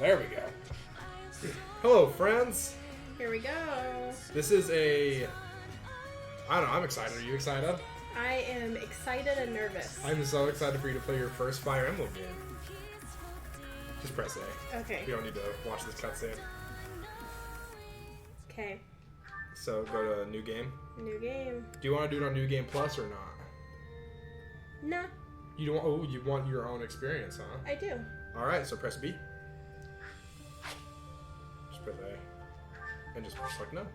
There we go. Hello, friends. Here we go. This is I don't know, I'm excited. Are you excited? I am excited and nervous. I'm so excited for you to play your first Fire Emblem game. Just press A. Okay. You don't need to watch this cutscene. Okay. So go to New Game. New game. Do you want to do it on New Game Plus or not? Nah. You don't. Oh, you want your own experience, huh? I do. All right. So press B. Just press A, and just select no.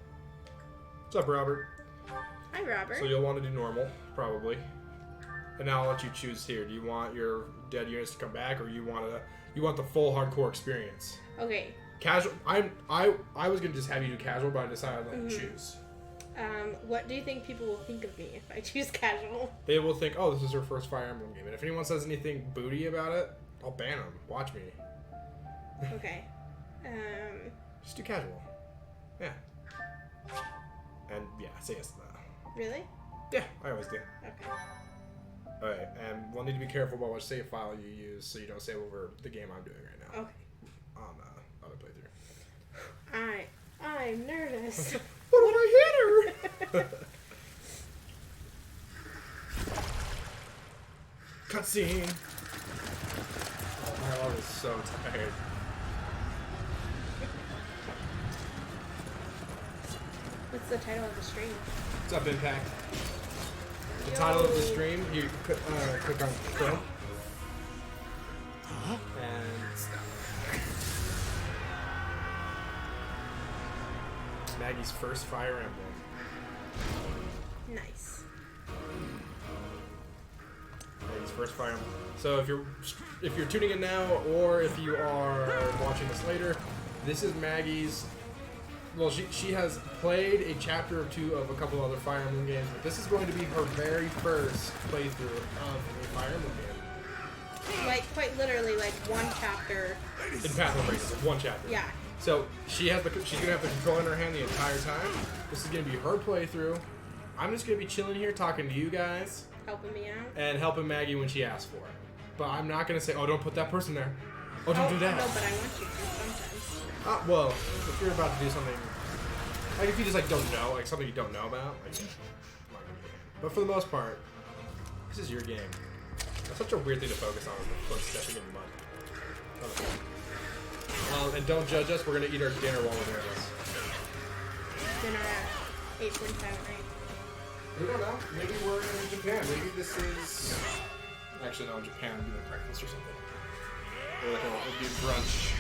What's up, Robert? Hi, Robert. So you'll want to do normal, probably. And now I'll let you choose here. Do you want your dead units to come back, or you want the full hardcore experience? Okay. Casual. I was gonna just have you do casual, but I decided to let you choose. What do you think people will think of me if I choose casual? They will think, oh, this is her first Fire Emblem game. And if anyone says anything booty about it, I'll ban them. Watch me. Okay. Just do casual. Yeah. And yeah, say yes to that. Really? Yeah, I always do. Okay. Alright, and we'll need to be careful about what save file you use so you don't save over the game I'm doing right now. Okay. On other playthrough. I'm nervous. What did I hit her? Cutscene. Oh, my arm is so tired. What's the title of the stream? What's up, Impact? The title of the stream, you click on film. And stop. Maggie's first Fire Emblem. Nice. Maggie's first Fire Emblem. So if you're tuning in now, or if you are watching this later, this is Maggie's. Well, she has played a chapter or two of a couple other Fire Emblem games, but this is going to be her very first playthrough of a Fire Emblem game. Like, quite literally, like, one chapter. In Path of Radiance, one chapter. Yeah. So she's gonna have the controller in her hand the entire time. This is gonna be her playthrough. I'm just gonna be chilling here talking to you guys. Helping me out. And helping Maggie when she asks for it. But I'm not gonna say, oh, don't put that person there. Oh, don't do that. No, but I want you to sometimes. Well, if you're about to do something, like if you just like don't know, like something you don't know about, like, I'm not gonna be there. But for the most part, this is your game. That's such a weird thing to focus on, is the foot stepping in mud. And don't judge us. We're gonna eat our dinner while we're doing this. Dinner at 8:45, right? We don't know. Maybe we're in Japan. Maybe this is. Actually, no, in Japan would be like breakfast or something. Or like it would be brunch.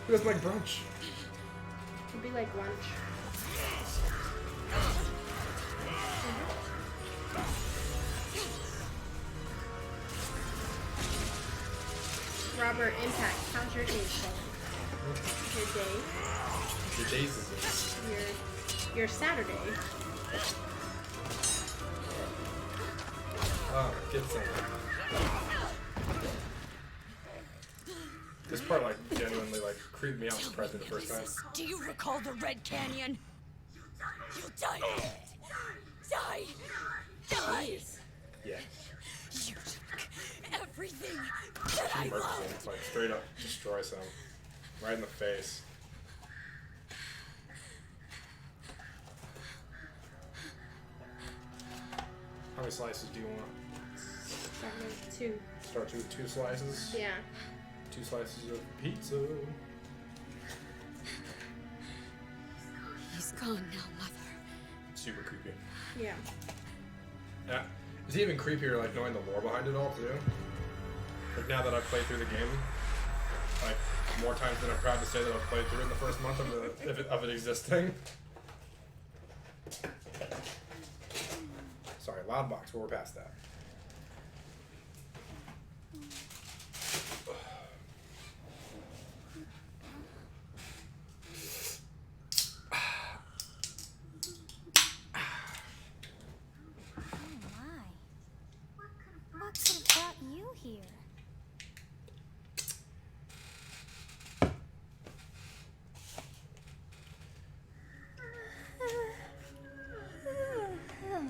Who doesn't like brunch? It'd be like lunch. Robert, Impact, how's your day going? Your day? Your days is Your Saturday. Oh, get some. This part, like, genuinely, like, creeped me out surprised me the first time. Do you recall the Red Canyon? You'll die. Die. Die. Yeah. You took everything that She I murders love. him. It's like straight up destroys him. Right in the face. How many slices do you want? Starting with 2. Start with 2 slices? Yeah. 2 slices of pizza. He's gone now, Mother. Super creepy. Yeah. Yeah. It's even creepier, like, knowing the lore behind it all, too. Like, now that I've played through the game, like, more times than I'm proud to say that I've played through it in the first month of it existing. Sorry, loud box, but we're past that. What could have brought you here?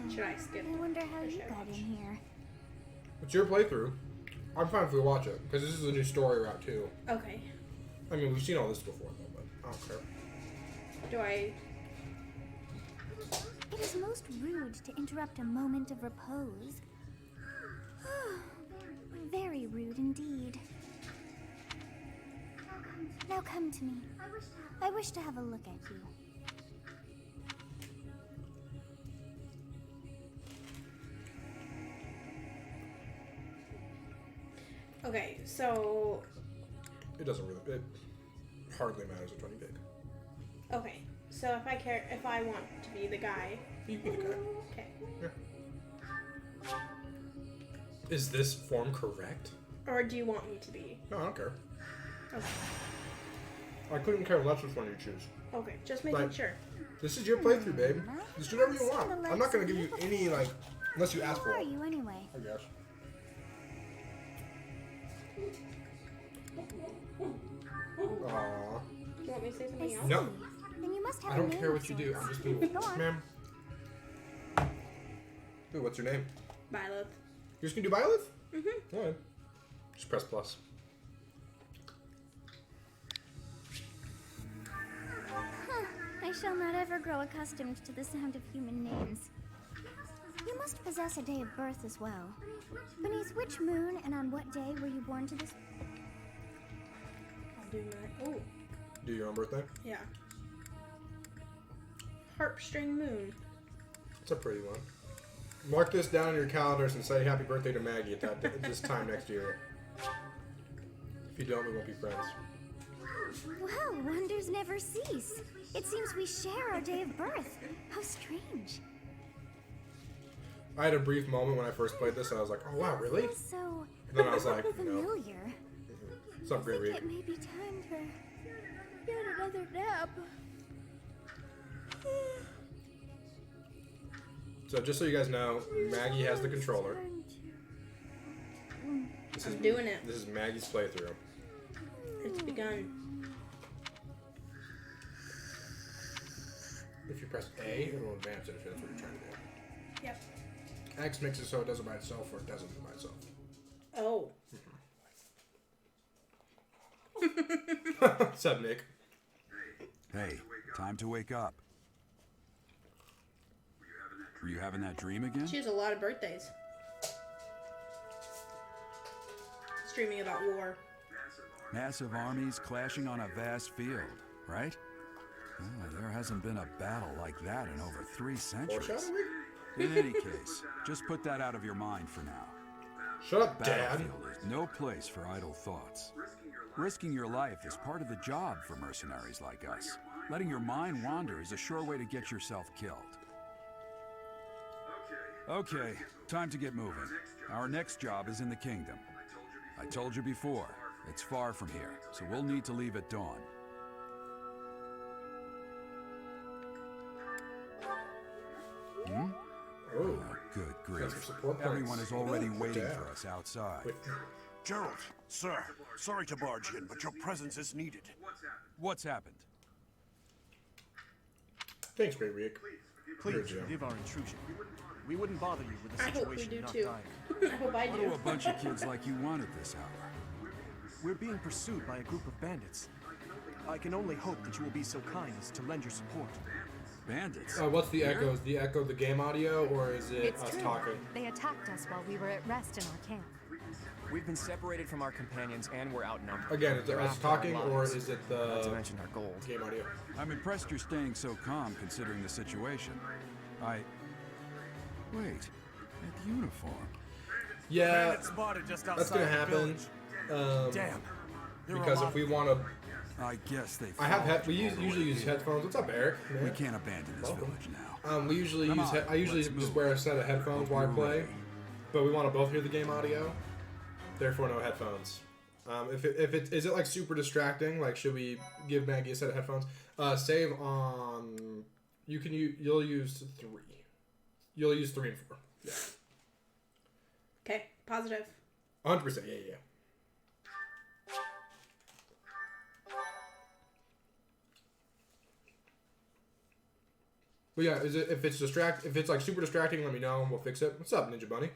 Should I skip? I wonder how you Should I got in watch? here. It's your playthrough. I'm fine if we watch it because this is a new story route too. Okay. I mean, we've seen all this before though, but I don't care. Do I? It is most rude to interrupt a moment of repose. Very rude indeed. Now come to me. I wish to have a look at you. Okay, so It doesn't really. It hardly matters which one you pick. okay, so if I want to be the guy, You can be the guy. okay, Yeah. Is this form correct? or do you want me to be? No, I don't care. Okay, I couldn't care less which one you choose. okay, just making Right. sure. This is your playthrough, babe. Just do whatever you want. I'm not gonna give you any unless you ask Who for are it. you anyway? I guess. Aww. Do you want me to say I something see. else? No. Then you must have I a don't name care of what you do. sorts. I'm just being. Go on. Ma'am. Dude, what's your name? Violet. You're just gonna do Violet? Mm-hmm. Alright. Just press plus. Huh. I shall not ever grow accustomed to the sound of human names. You must possess a day of birth as well. Beneath which moon and on what day were you born to this? I'll do my. Oh, Do your own birthday? yeah. Harpstring moon. It's a pretty one. Mark this down in your calendars and say happy birthday to Maggie at this time next year. If you don't, we won't be friends. Well, wonders never cease. It seems we share our day of birth. How strange. I had a brief moment when I first played this, and I was like, oh wow, really? Feels so Then I was like, no. familiar. What's up, I Great think Reed? it may be time to get another nap. So just so you guys know, Maggie has the controller. This I'm doing it. This is Maggie's playthrough. It's begun. If you press A, it'll advance it if that's what you're trying to do. Yep. X makes it so it does it by itself or it doesn't do it by itself. Oh. What's up, Nick? Hey, time to wake up. Were you having that dream again? She has a lot of birthdays. Streaming about war. Massive armies clashing on a vast field, right? There hasn't been a battle like that in over 3 centuries. Foreshadowing? In any case, just put that out of your mind for now. Shut up, Dad. Battlefield is no place for idle thoughts. Risking your life is part of the job for mercenaries like us. Letting your mind wander is a sure way to get yourself killed. Okay, time to get moving. Our next job is in the kingdom. I told you before, it's far from here, so we'll need to leave at dawn. Oh. Oh, good Got some grief. support points. Everyone is already Oh, waiting yeah. for us outside. Wait. Gerald, sir, sorry to barge in, but your presence is needed. What's happened? Thanks, Great Reed. Please Here, Joe. forgive our intrusion. We wouldn't bother you with a I hope we situation do not too. dire. I hope I What do do. a bunch of kids like you want at this hour? We're being pursued by a group of bandits. I can only hope that you will be so kind as to lend your support. Bandits? What's the Here? echo? Is the echo the game audio or is it It's us true. talking? They attacked us while we were at rest in our camp. We've been separated from our companions and we're outnumbered. Again, is it They're us after our talking or lives, is it not to the mention our gold. game audio? I'm impressed you're staying so calm considering the situation. Wait, that uniform. Yeah, Bandit spotted just outside that's gonna the happen. village. Damn. There are a Because lot if we of- want to, I guess they. I have followed we you all the usually way use here. headphones. What's up, Eric? We Man. can't abandon this Welcome. village now. We usually Come use. on, I usually let's just move. wear a set of headphones while I You're play, ready. but we want to both hear the game audio. Therefore, no headphones. If it is it like super distracting? Like, should we give Maggie a set of headphones? Save on. You'll use 3. You'll use 3 and 4. Yeah, Okay, positive. 100%. Yeah. But yeah, if it's like super distracting, let me know and we'll fix it. What's up, Ninja Bunny?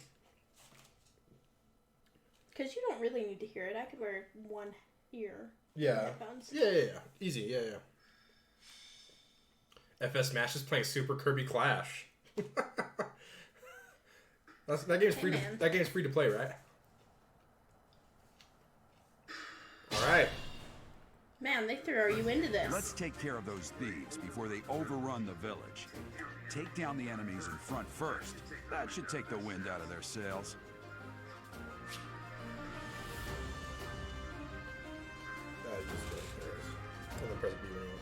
Because you don't really need to hear it. I could wear one ear. Yeah. Headphones. Yeah. Easy. Yeah. FS Smash is playing Super Kirby Clash. that game's free. That game's free to play, right? All right. Man, they throw you into this. Let's take care of those thieves before they overrun the village. Take down the enemies in front first. That should take the wind out of their sails. And then press B when you want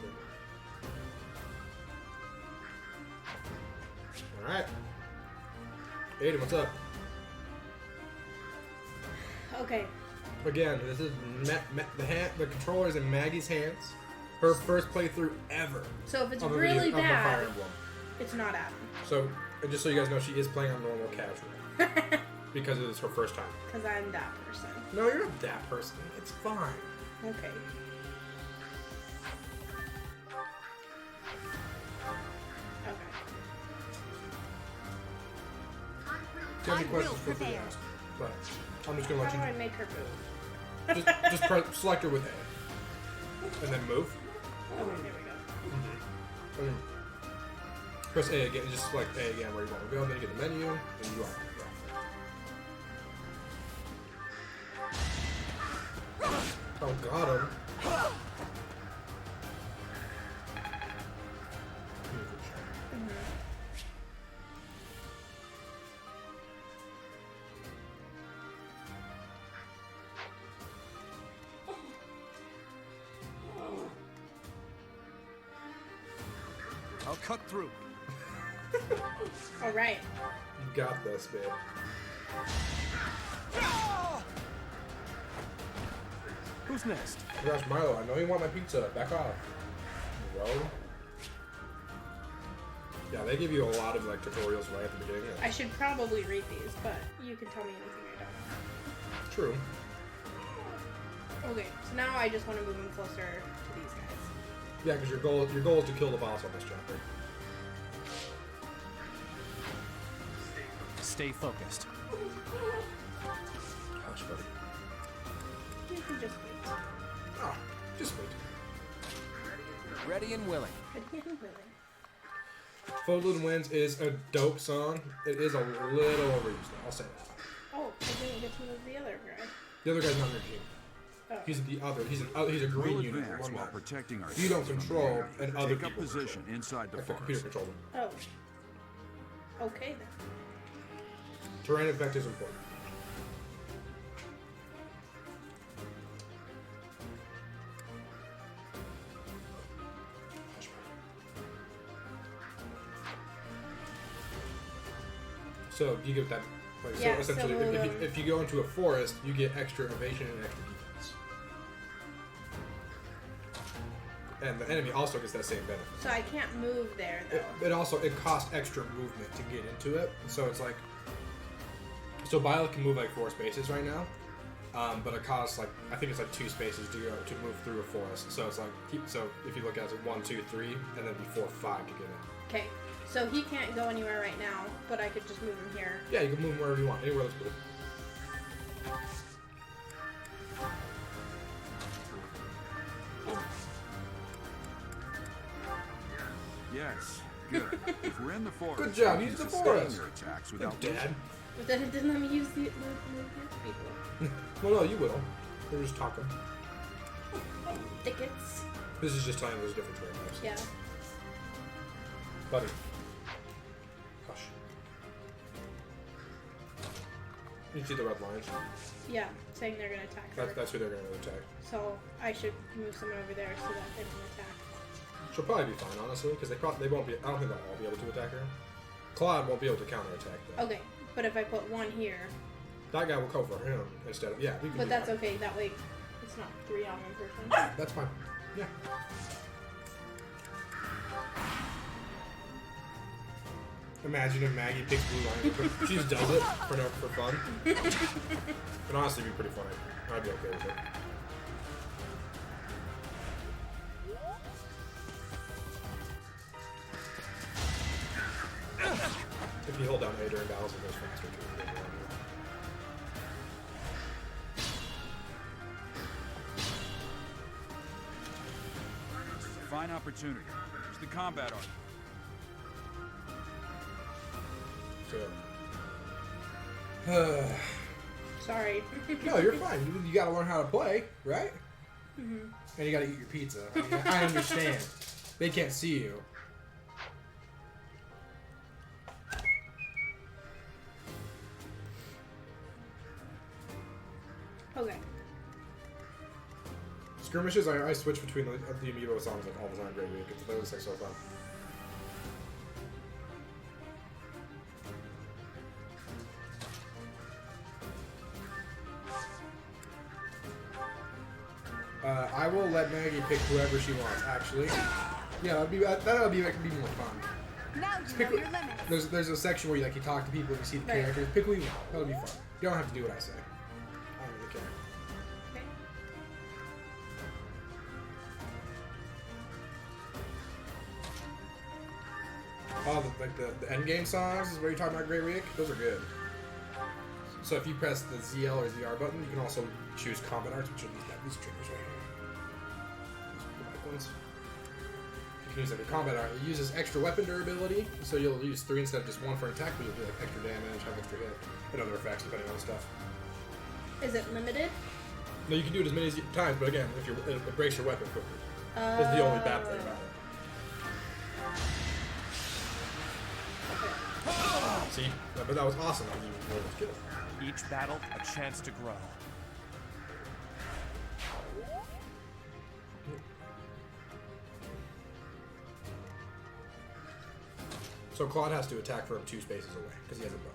to. Alright. Aiden, what's up? Okay. Again, this is the controller's in Maggie's hands. Her first playthrough ever. So if it's of a really video, of a bad, Fire Emblem. it's not Adam. So, and just so you guys know, she is playing on normal casual. Because it is her first time. Because I'm that person. No, you're not that person. It's fine. Okay. If you have any questions, feel free to ask. But I'm just gonna let How you. do I make her move? Just select her with A, and then move. Oh, there we go. And then press A again. Just select A again where you want to go. Then you get the menu, and you go. Oh, got him. I'll cut through. All right. You got this, babe. Who's next? Gosh, Milo, I know you want my pizza. Back off. Bro. Yeah, they give you a lot of like tutorials right at the beginning. I should probably read these, but you can tell me anything I don't know. True. Okay, so now I just want to move him closer to these guys. Yeah, because your goal is to kill the boss on this chapter. Stay focused. Gosh, buddy. You can just wait. Ah, just wait. Ready and willing. Ready and willing. Folded Winds is a dope song. It is a little overused, though. I'll say that. Oh, I didn't get to move the other guy. The other guy's not on your team. Oh. He's the other. He's a green We'll unit. advance One while man. protecting our You don't from the control, enemy. and other Take up people position control. inside the Like the computer forest. control them. Oh. Okay then. Terrain effect is important. So you get that. Like, Yeah, so essentially, so, if you go into a forest, you get extra evasion and extra defense. And the enemy also gets that same benefit. So I can't move there though. It costs extra movement to get into it. So it's like, so Bile can move like 4 spaces right now, but it costs like, I think it's like 2 spaces to move through a forest. So it's like, so if you look at it, it's 1, 2, 3, and then before 5 to get in. Okay. So he can't go anywhere right now, but I could just move him here. Yeah, you can move him wherever you want. Anywhere that's good. Yes, good. If we're in the forest, Good job, we use can the sustain forest. your attacks without Dad. But then it didn't let me use the move his people. Well, no, you will. We're just talking. Tickets. This is just telling you there's different terrain types. Yeah. Buddy. Hush. You see the red lines? Yeah. Saying they're gonna attack her. That's who they're going to attack. So I should move someone over there so that they can attack. She'll probably be fine, honestly, because they won't be. I don't think they'll all be able to attack her. Claude won't be able to counterattack though. Okay. But if I put one here, That guy will go for him instead of we can but do that's that. okay. That way, it's not 3 on 1 person. That's fine. Yeah. Imagine if Maggie picks blue line, but she just does it for fun. It'd honestly be pretty funny. I'd be okay with it. If you hold down A during battles, it goes faster too. fine opportunity. Here's the combat art. So. Sorry. No, you're fine. You gotta learn how to play, right? Mm-hmm. And you gotta eat your pizza. I mean, I understand. They can't see you. Okay. Skirmishes, I switch between the amiibo songs like all the time. Great week. That was like so fun. I will let Maggie pick whoever she wants. Actually, yeah, that'll be more fun. Now you Pick, know your limits. there's a section where you talk to people and you see the characters. Pick who you want. That'll be fun. You don't have to do what I say. I don't really care. Okay. Oh, the end game songs is where you're talking about Great Week. Those are good. So if you press the ZL or ZR button, you can also choose combat arts, which are these triggers right here. These you can use like a combat art. It uses extra weapon durability, so you'll use 3 instead of just 1 for an attack, but you'll do like extra damage, have extra hit, and other effects depending on the stuff. Is it limited? No, you can do it as many times, but again, if it breaks your weapon quickly. That's the only bad thing about it. See? But that was awesome. I mean, you were skill. Each battle, a chance to grow. So Claude has to attack from 2 spaces away because he has a bow.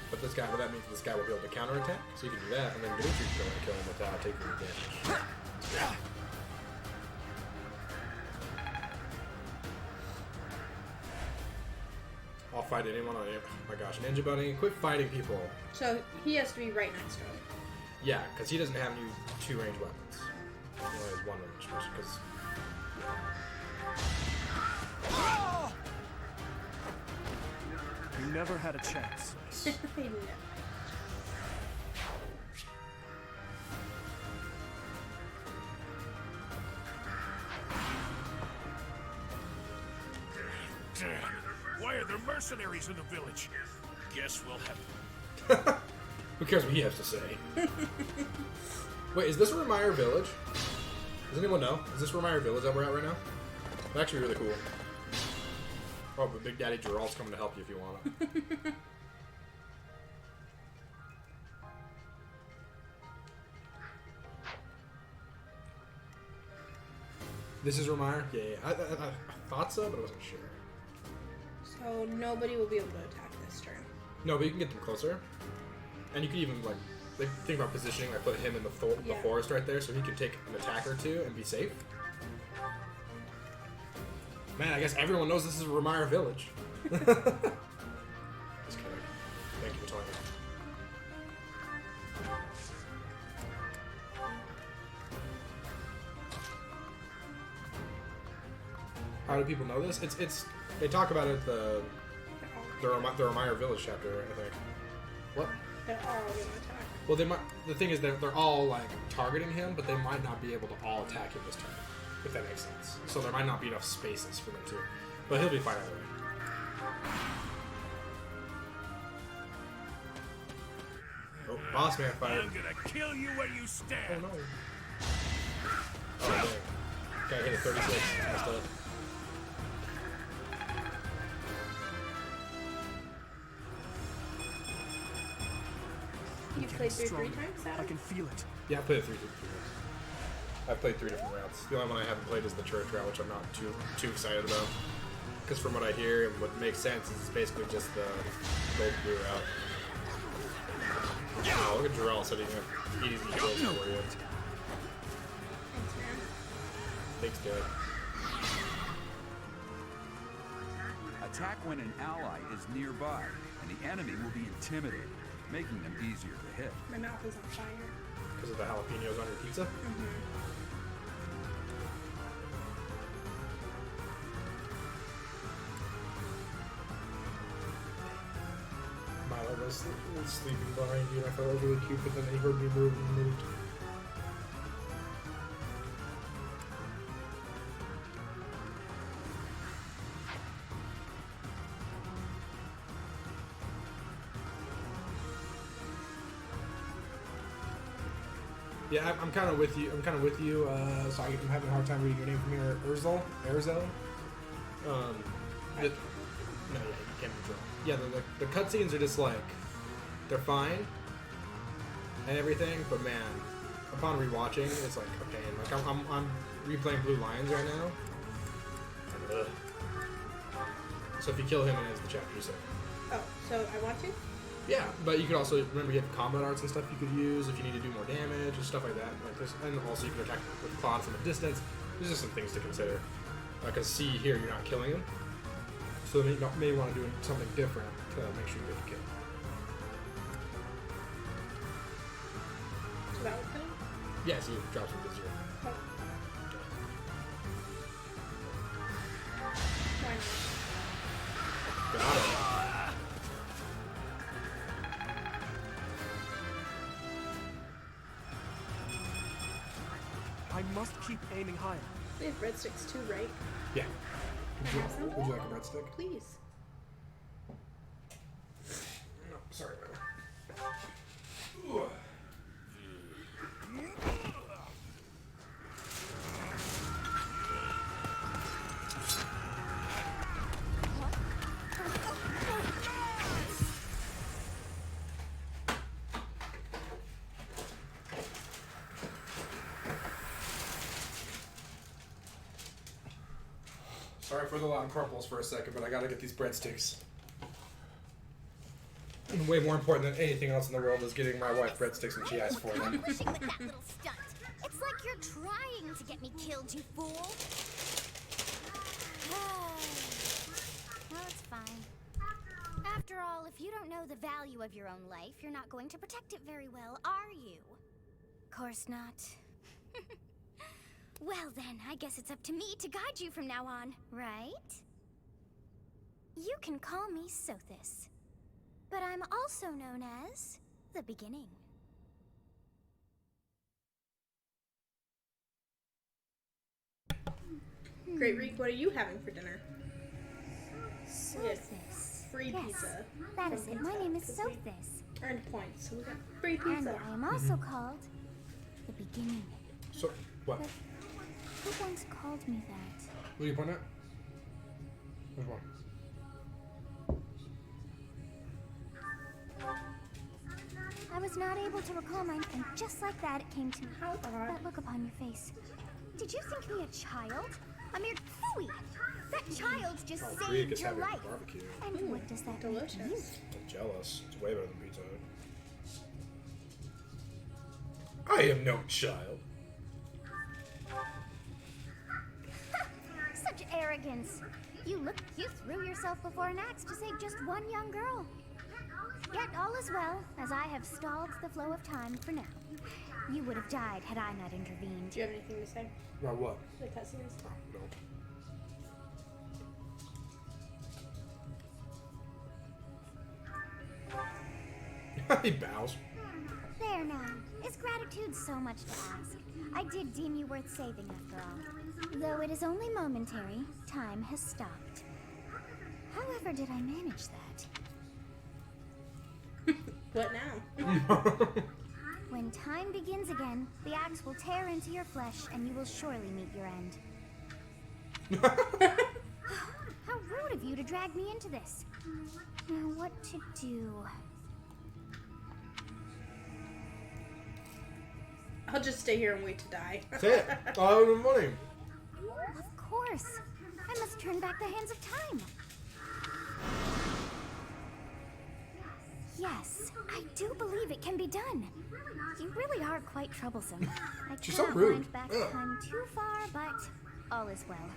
But that means this guy will be able to counterattack, so you can do that, and then Dimitri can go and kill him without taking any damage. I'll fight anyone on it. Oh my gosh, Ninja Bunny, quit fighting people. So he has to be right next to him. Yeah, because he doesn't have any 2 range weapons. He only has 1 range person, because... You never had a chance. I know. Why are there mercenaries in the village? Guess we'll have... Who cares what he has to say? Wait, is this Remire Village? Does anyone know? Is this Remire Village that we're at right now? It's actually really cool. Oh, but Big Daddy Gerald's coming to help you if you want him. This is Remire? Yeah. I thought so, but I wasn't sure. So nobody will be able to attack this turn. No, but you can get them closer. And you can even, like think about positioning, like put him in the forest right there so he can take an attack or 2 and be safe. Man, I guess everyone knows this is Remire Village. Just kidding. Thank you for telling me. How do people know this? It's they talk about it the Remire Village chapter, I think. What? They're all gonna attack. Well, they might. The thing is that they're all like targeting him, but they might not be able to all attack him this turn, if that makes sense. So there might not be enough spaces for them to. But he'll be fine either way. Oh, boss man fired. I'm gonna kill you where you Oh stand. no. Oh dang. Guy hit a 36. Messed up. You played through 3 times, Adam? I can feel it. Yeah, I played it 3 rounds. I've played 3 different routes. The only one I haven't played is the church route, which I'm not too excited about. Because from what I hear and what makes sense is it's basically just the gold blue route. Wow, look at Jarrell setting up easy kills for you. Thanks, man. Thanks, Dad. Attack when an ally is nearby, and the enemy will be intimidated, making them easier to hit. My mouth is on fire. Because of the jalapenos on your pizza? Milo was sleeping behind you, and I thought it was really cute, but then he heard me move and moved. Yeah, I'm kind of with you. I'm having a hard time reading your name from here. Erzel? No, yeah, you can't control. Yeah, the cutscenes are just like, they're fine and everything, but man, upon rewatching, it's like a pain. Like I'm replaying Blue Lions right now. Ugh. So if you kill him, it ends the chapter. You say. Oh, so I want to? Yeah, but you could also remember you have combat arts and stuff you could use if you need to do more damage and stuff like that. Like this, and also you can attack with Claude from a distance. There's just some things to consider. Because see here, you're not killing him, so you may want to do something different to make sure you get the kill. So that would kill him? Yeah, see, it drops him to 0. Oh. Why not? Got it. I must keep aiming higher. We have breadsticks too, right? Yeah. Can I have some? Would you like a breadstick? Please. No, sorry, man. Sorry for the loud crumples for a second, but I gotta get these breadsticks. And way more important than anything else in the world is getting my wife breadsticks when she asks for them. Pushing with that little stunt. It's like you're trying to get me killed, you fool. Well, it's fine. After all, if you don't know the value of your own life, you're not going to protect it very well, are you? Course not. Well then, I guess it's up to me to guide you from now on, right? You can call me Sothis, but I'm also known as the Beginning. Great Reek, what are you having for dinner? Sothis. Free Yes, pizza. that is from it. My pizza, name is 'cause we Sothis. Earned points, so we got free And pizza. I am also called the Beginning. So, what? But who once called me that? What are you pointing at? Which one? I was not able to recall mine, and just like that, it came to me. How odd. That look upon your face. Did you think me a child? A mere phooey! That child just Greek is saved your having life. barbecue. And what does that delicious. make you? I'm jealous. It's way better than Pizza Hut. I am no child. Such arrogance! You threw yourself before an axe to save just one young girl. Yet all is well, as I have stalled the flow of time for now. You would have died had I not intervened. Do you have anything to say? About what? The cutscenes? No. He bows. There now. Is gratitude so much to ask? I did deem you worth saving after all. Though it is only momentary, time has stopped. However did I manage that? What now? When time begins again, the axe will tear into your flesh and you will surely meet your end. How rude of you to drag me into this. Now what to do? I'll just stay here and wait to die. Say it. I'll have the money. Of course. I must turn back the hands of time. Yes, I do believe it can be done. You really are quite troublesome. I She's so cannot rude. wind back Ugh. time too far, but all is well.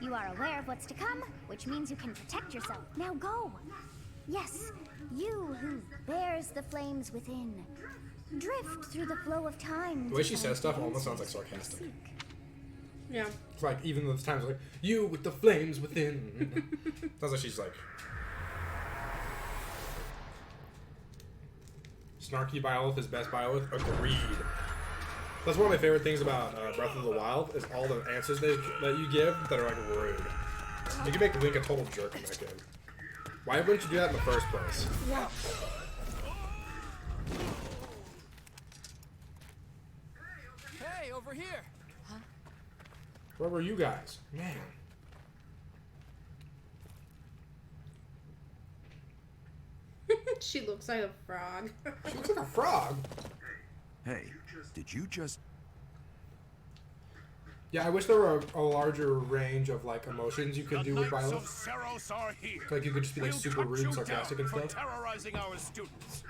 You are aware of what's to come, which means you can protect yourself. Now go. Yes, you who bears the flames within. Drift through the flow of time. The way to she find says stuff the almost sounds like answers you sarcastic. seek. Yeah. It's like, even those times like, you with the flames within. Sounds like she's like... Snarky Biolith is best Biolith. Agreed. That's one of my favorite things about Breath of the Wild, is all the answers that you give that are like rude. You can make Link a total jerk in that game. Why wouldn't you do that in the first place? Yeah. Hey, over here! Where were you guys? Man. She looks like a frog. She looks like a frog. Hey, did you just... Yeah, I wish there were a larger range of like emotions you could do with Knights of violence. Seros are here. Like you could just be like We'll super cut rude you and sarcastic down and for stuff. terrorizing our students.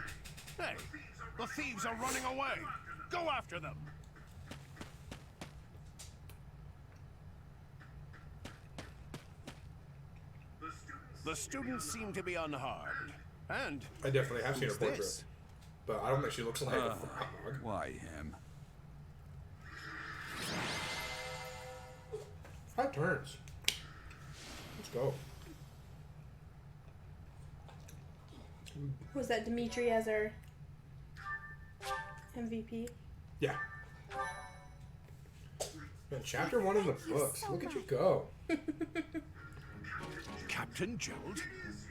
Hey, the thieves are running away. Go after them. The students seem to be unharmed. And I definitely have seen her who's portrait. this? But I don't think she looks like a frog. Why him? 5 turns. Let's go. Was that Dimitri as our MVP? Yeah. Man, chapter 1 of the books. Look at you go. Captain Gerald?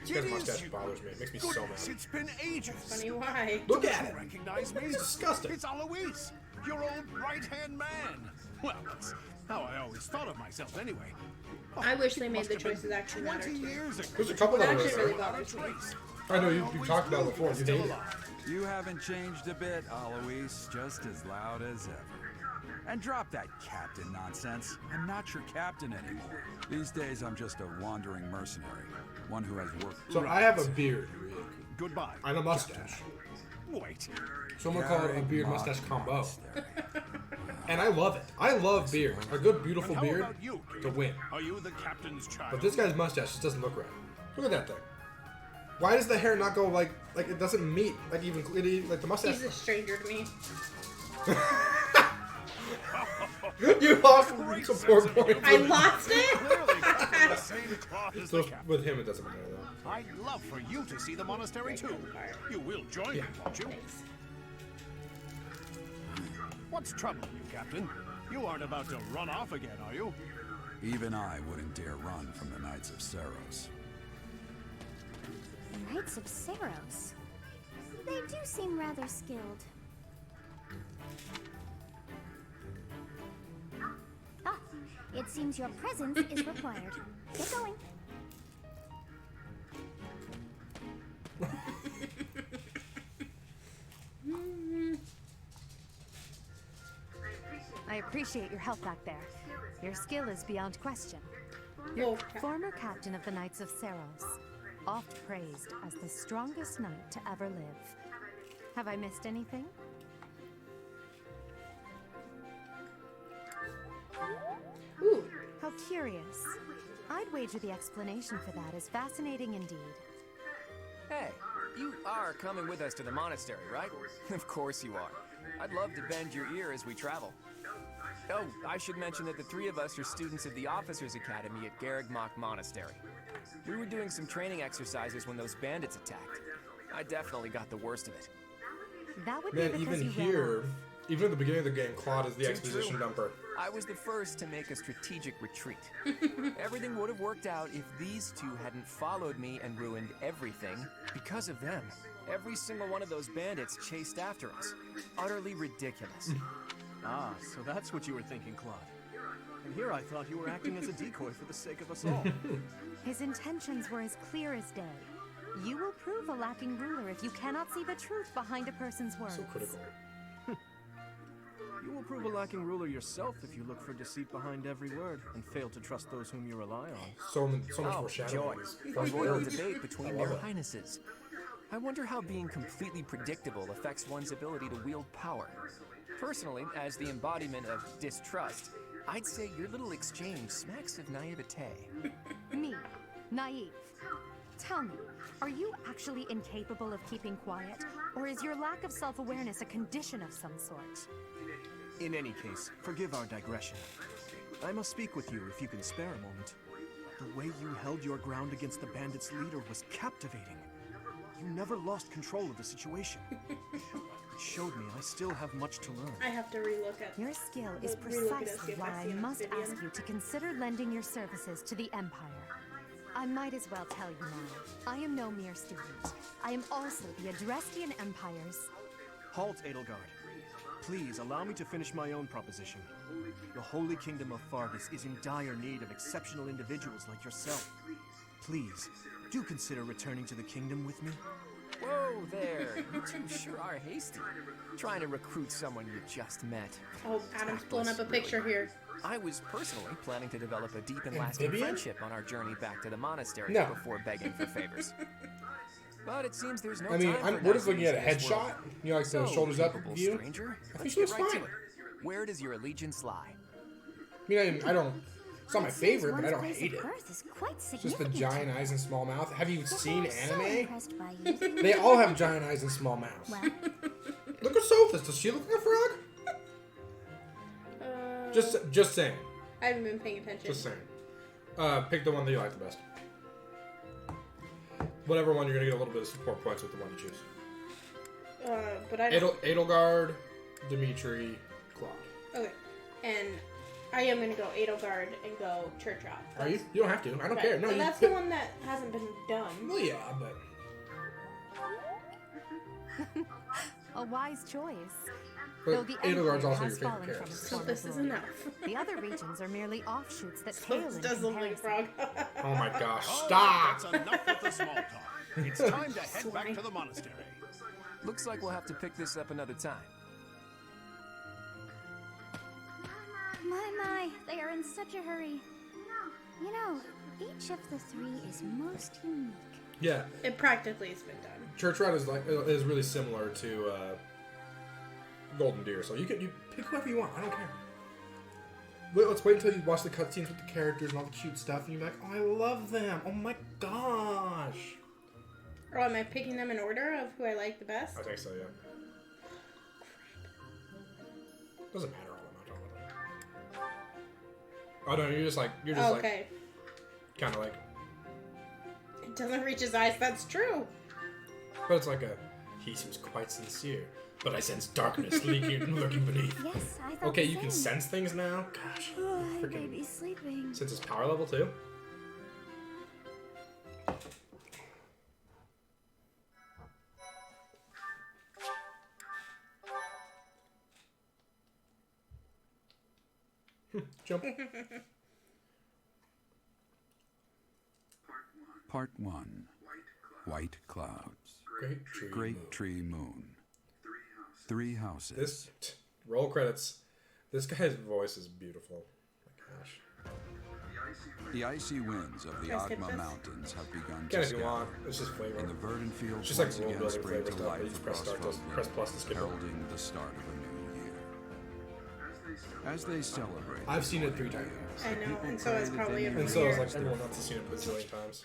This guy's mustache bothers me. It makes me so Goodness, mad. it's been ages. Funny why? Look at You it. recognize me? It's disgusting. It's Alois, your old right-hand man. Well, that's how I always thought of myself anyway. Oh, I wish they it made must the have been choices actually matter 20 too. years ago. There's a couple of That those. actually really Though. bothers me. I know you've talked about it before. You hate it. You haven't changed a bit, Alois. Just as loud as ever. And drop that captain nonsense. I'm not your captain anymore. These days, I'm just a wandering mercenary. One who has worked... So I have a beard. Goodbye. And a mustache. Wait. Someone call it a Gary beard mustache combo. Monastery. And I love it. I love beards. A good, beautiful And how beard about you, to win. Are you the captain's child? But this guy's mustache just doesn't look right. Look at that thing. Why does the hair not go like it doesn't meet like even like the mustache? He's a stranger to me. You lost Great support sense of point. I lost it? Clearly got from the same cloth as So the captain. with him, it doesn't matter though. I'd love for you to see the monastery too. You will join me, won't you? What's troubling you, Captain? You aren't about to run off again, are you? Even I wouldn't dare run from the Knights of Seros. The Knights of Seros. They do seem rather skilled. Ah, it seems your presence is required. Get going. I appreciate your help back there. Your skill is beyond question. Whoa. Former captain of the Knights of Seros, oft praised as the strongest knight to ever live. Have I missed anything? Ooh. How curious. I'd wager the explanation for that is fascinating indeed. Hey, you are coming with us to the monastery, right? Of course you are. I'd love to bend your ear as we travel. Oh, I should mention that the 3 of us are students of the Officers Academy at Garrigmach Monastery. We were doing some training exercises when those bandits attacked. I definitely got the worst of it. That would Man, be because even you ran here, off. even at the beginning of the game, Claude is the Too exposition true. dumper. I was the first to make a strategic retreat. Everything would have worked out if these 2 hadn't followed me and ruined everything because of them. Every single one of those bandits chased after us. Utterly ridiculous. Ah, so that's what you were thinking, Claude. And here I thought you were acting as a decoy for the sake of us all. His intentions were as clear as day. You will prove a lacking ruler if you cannot see the truth behind a person's words. So critical. You will prove a lacking ruler yourself if you look for deceit behind every word and fail to trust those whom you rely on. So much Oh, foreshadowing. joy. A royal debate I between love their it. highnesses. I wonder how being completely predictable affects one's ability to wield power. Personally, as the embodiment of distrust, I'd say your little exchange smacks of naivete. Me, naive. Tell me, are you actually incapable of keeping quiet? Or is your lack of self-awareness a condition of some sort? In any case, forgive our digression. I must speak with you if you can spare a moment. The way you held your ground against the bandits' leader was captivating. You never lost control of the situation. It showed me I still have much to learn. I have to relook at. Your skill is Relook at it, see precisely if I why see I an must obsidian. ask you to consider lending your services to the Empire. I might as well tell you now, I am no mere student. I am also the Adrestian Empire's... Halt, Edelgard. Please allow me to finish my own proposition. The Holy Kingdom of Fargus is in dire need of exceptional individuals like yourself. Please, do consider returning to the kingdom with me. Whoa there! You two sure are hasty. Trying to recruit someone you just met. Oh, Adam's pulling up a picture here. I was personally planning to develop a deep and lasting Amphibian? friendship on our journey back to the monastery No. before begging for favors. But it seems there's no I mean, time for we're just looking at a niceties in this headshot. world. You know, like the So, shoulders up capable view. stranger, I think let's she get looks right fine. to it. Where does your allegiance lie? I mean, I don't. It's not my favorite, but I don't One's hate place it. of birth is quite Just the significant. giant eyes and small mouth. Have you seen I'm so anime? impressed by you. They all have giant eyes and small mouths. Well, Look at Sophus. Does she look like a frog? Just saying. I haven't been paying attention. Just saying. Pick the one that you like the best. Whatever one, you're gonna get a little bit of support points with the one you choose. But I don't... Edelgard, Dimitri, Claude. Okay. And I am going to go Edelgard and go Church Rock. Are you? You don't have to. I don't Right. care. No, And you that's pick. the one that hasn't been done. Well, yeah, but A wise choice. Though but the Edelgard's Empire also your has favorite fallen from character. its So former this is glory. enough. The other regions are merely offshoots that So pale this in does look like a comparison. frog. Oh my gosh! Oh, Stop! That's enough with the small talk. It's time to head back to the monastery. Looks like we'll have to pick this up another time. my, they are in such a hurry. You know, each of the three is most unique. Yeah, It practically has been done. Church Rat is really similar to Golden Deer, so you pick whoever you want. I don't care. Let's wait until you watch the cutscenes with the characters and all the cute stuff, and you're like, "Oh, I love them! Oh my gosh!" Oh, am I picking them in order of who I like the best? I think so, yeah. Doesn't matter all that much. Oh no, you're just like Okay. kind of like, It doesn't reach his eyes, that's true. but it's like he seems quite sincere, but I sense darkness lurking beneath. Yes, I thought Okay, the you can same. sense things now. Gosh, Oh, my freaking baby's sleeping. sense his power level too. Jump. Part 1. White Clouds. Great tree. Moon. 3 houses. This roll credits. This guy's voice is beautiful. My gosh. The icy winds of the Can I skip Agma this? Mountains have begun Can to if you want. scatter, It's just flavor. and the verdant fields It's just like once world again building spring flavor to stuff. You life just press across start, Fodlan, press plus to skip it. heralding the start of a new year. As they celebrate, I've seen it 3 times. I know, and so is probably And every so it's year. like everyone else has seen it a bazillion times.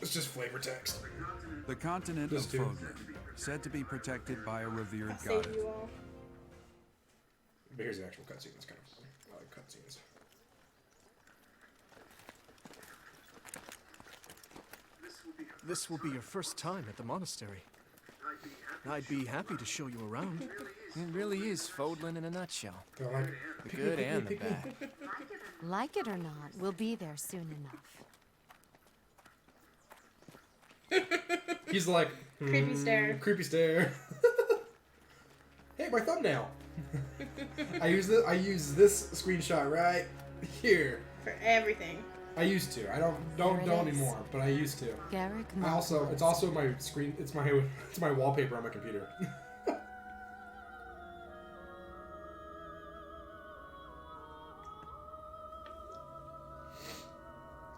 It's just flavor text. the continent This of too. Fodlan, said to be protected by a revered I'll save goddess. you all. But here's the actual cutscene. It's kind of fun. I like cutscenes. This will be your first time at the monastery. I'd be happy to show you around. It really is Fodlan in a nutshell. They're like, The "Pick me, good pick me, and the pick me." bad. Like it or not, we'll be there soon enough. He's like, Creepy stare. Creepy stare. Hey, my thumbnail. I use this screenshot right here. For everything. I used to. I don't There it is. anymore, but I used to. Garrick I also it's also my screen. It's my wallpaper on my computer.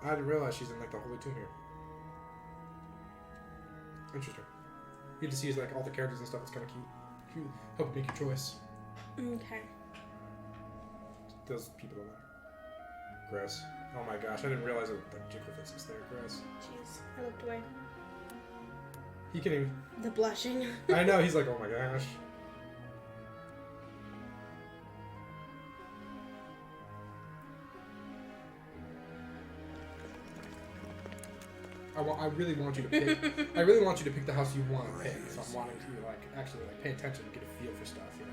I didn't realize she's in like the Holy Tomb here. Interesting. You get to see like all the characters and stuff. It's kind of cute. Help make your choice. Okay. Those people don't matter. Gross. Oh my gosh, I didn't realize that the Jigglefix is there. Gross. Jeez, I looked away. He can even. The blushing. I know. He's like, oh my gosh. I really want you to pick. I really want you to pick the house you want to pick. So I'm wanting to like actually like pay attention and get a feel for stuff, you know.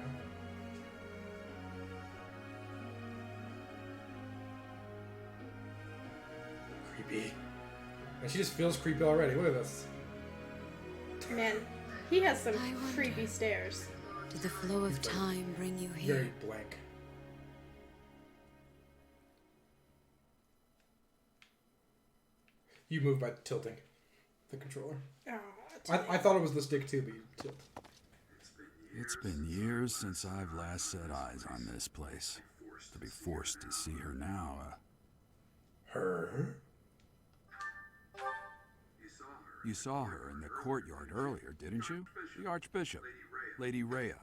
Creepy. And she just feels creepy already. Look at this. Man, he has some creepy stares. Did the flow of time bring you here? Very blank. You move by tilting the controller. I thought it was the stick too, but you tilt. It's been years since I've last set eyes on this place. To be forced to see her now, Her? You saw her in the courtyard earlier, didn't you? The Archbishop, Lady Rhea.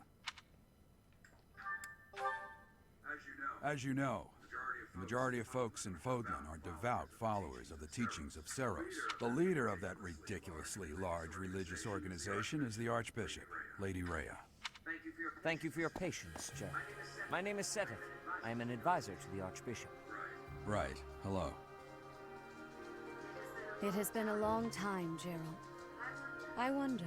As you know, the majority of folks in Fodlan are devout followers of the teachings of Seros. The leader of that ridiculously large religious organization is the Archbishop, Lady Rhea. Thank you for your patience, Jack. My name is Seteth. I am an advisor to the Archbishop. Right. Hello. It has been a long time, Gerald. I wonder,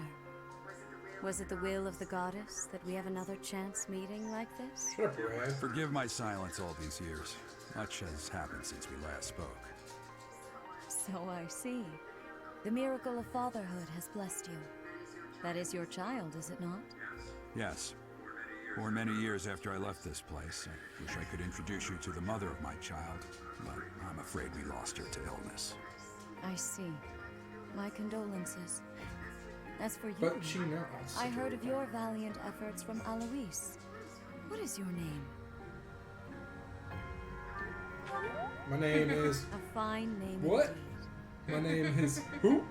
was it the will of the goddess that we have another chance meeting like this? Shut up, Brad. Forgive my silence all these years. Much has happened since we last spoke. So I see. The miracle of fatherhood has blessed you. That is your child, is it not? Yes. For many years after I left this place, I wish I could introduce you to the mother of my child, but I'm afraid we lost her to illness. I see. My condolences. As for you, But she knows. I heard of your valiant efforts from Alois. What is your name? My name is... A fine name What? indeed. My name is... Who?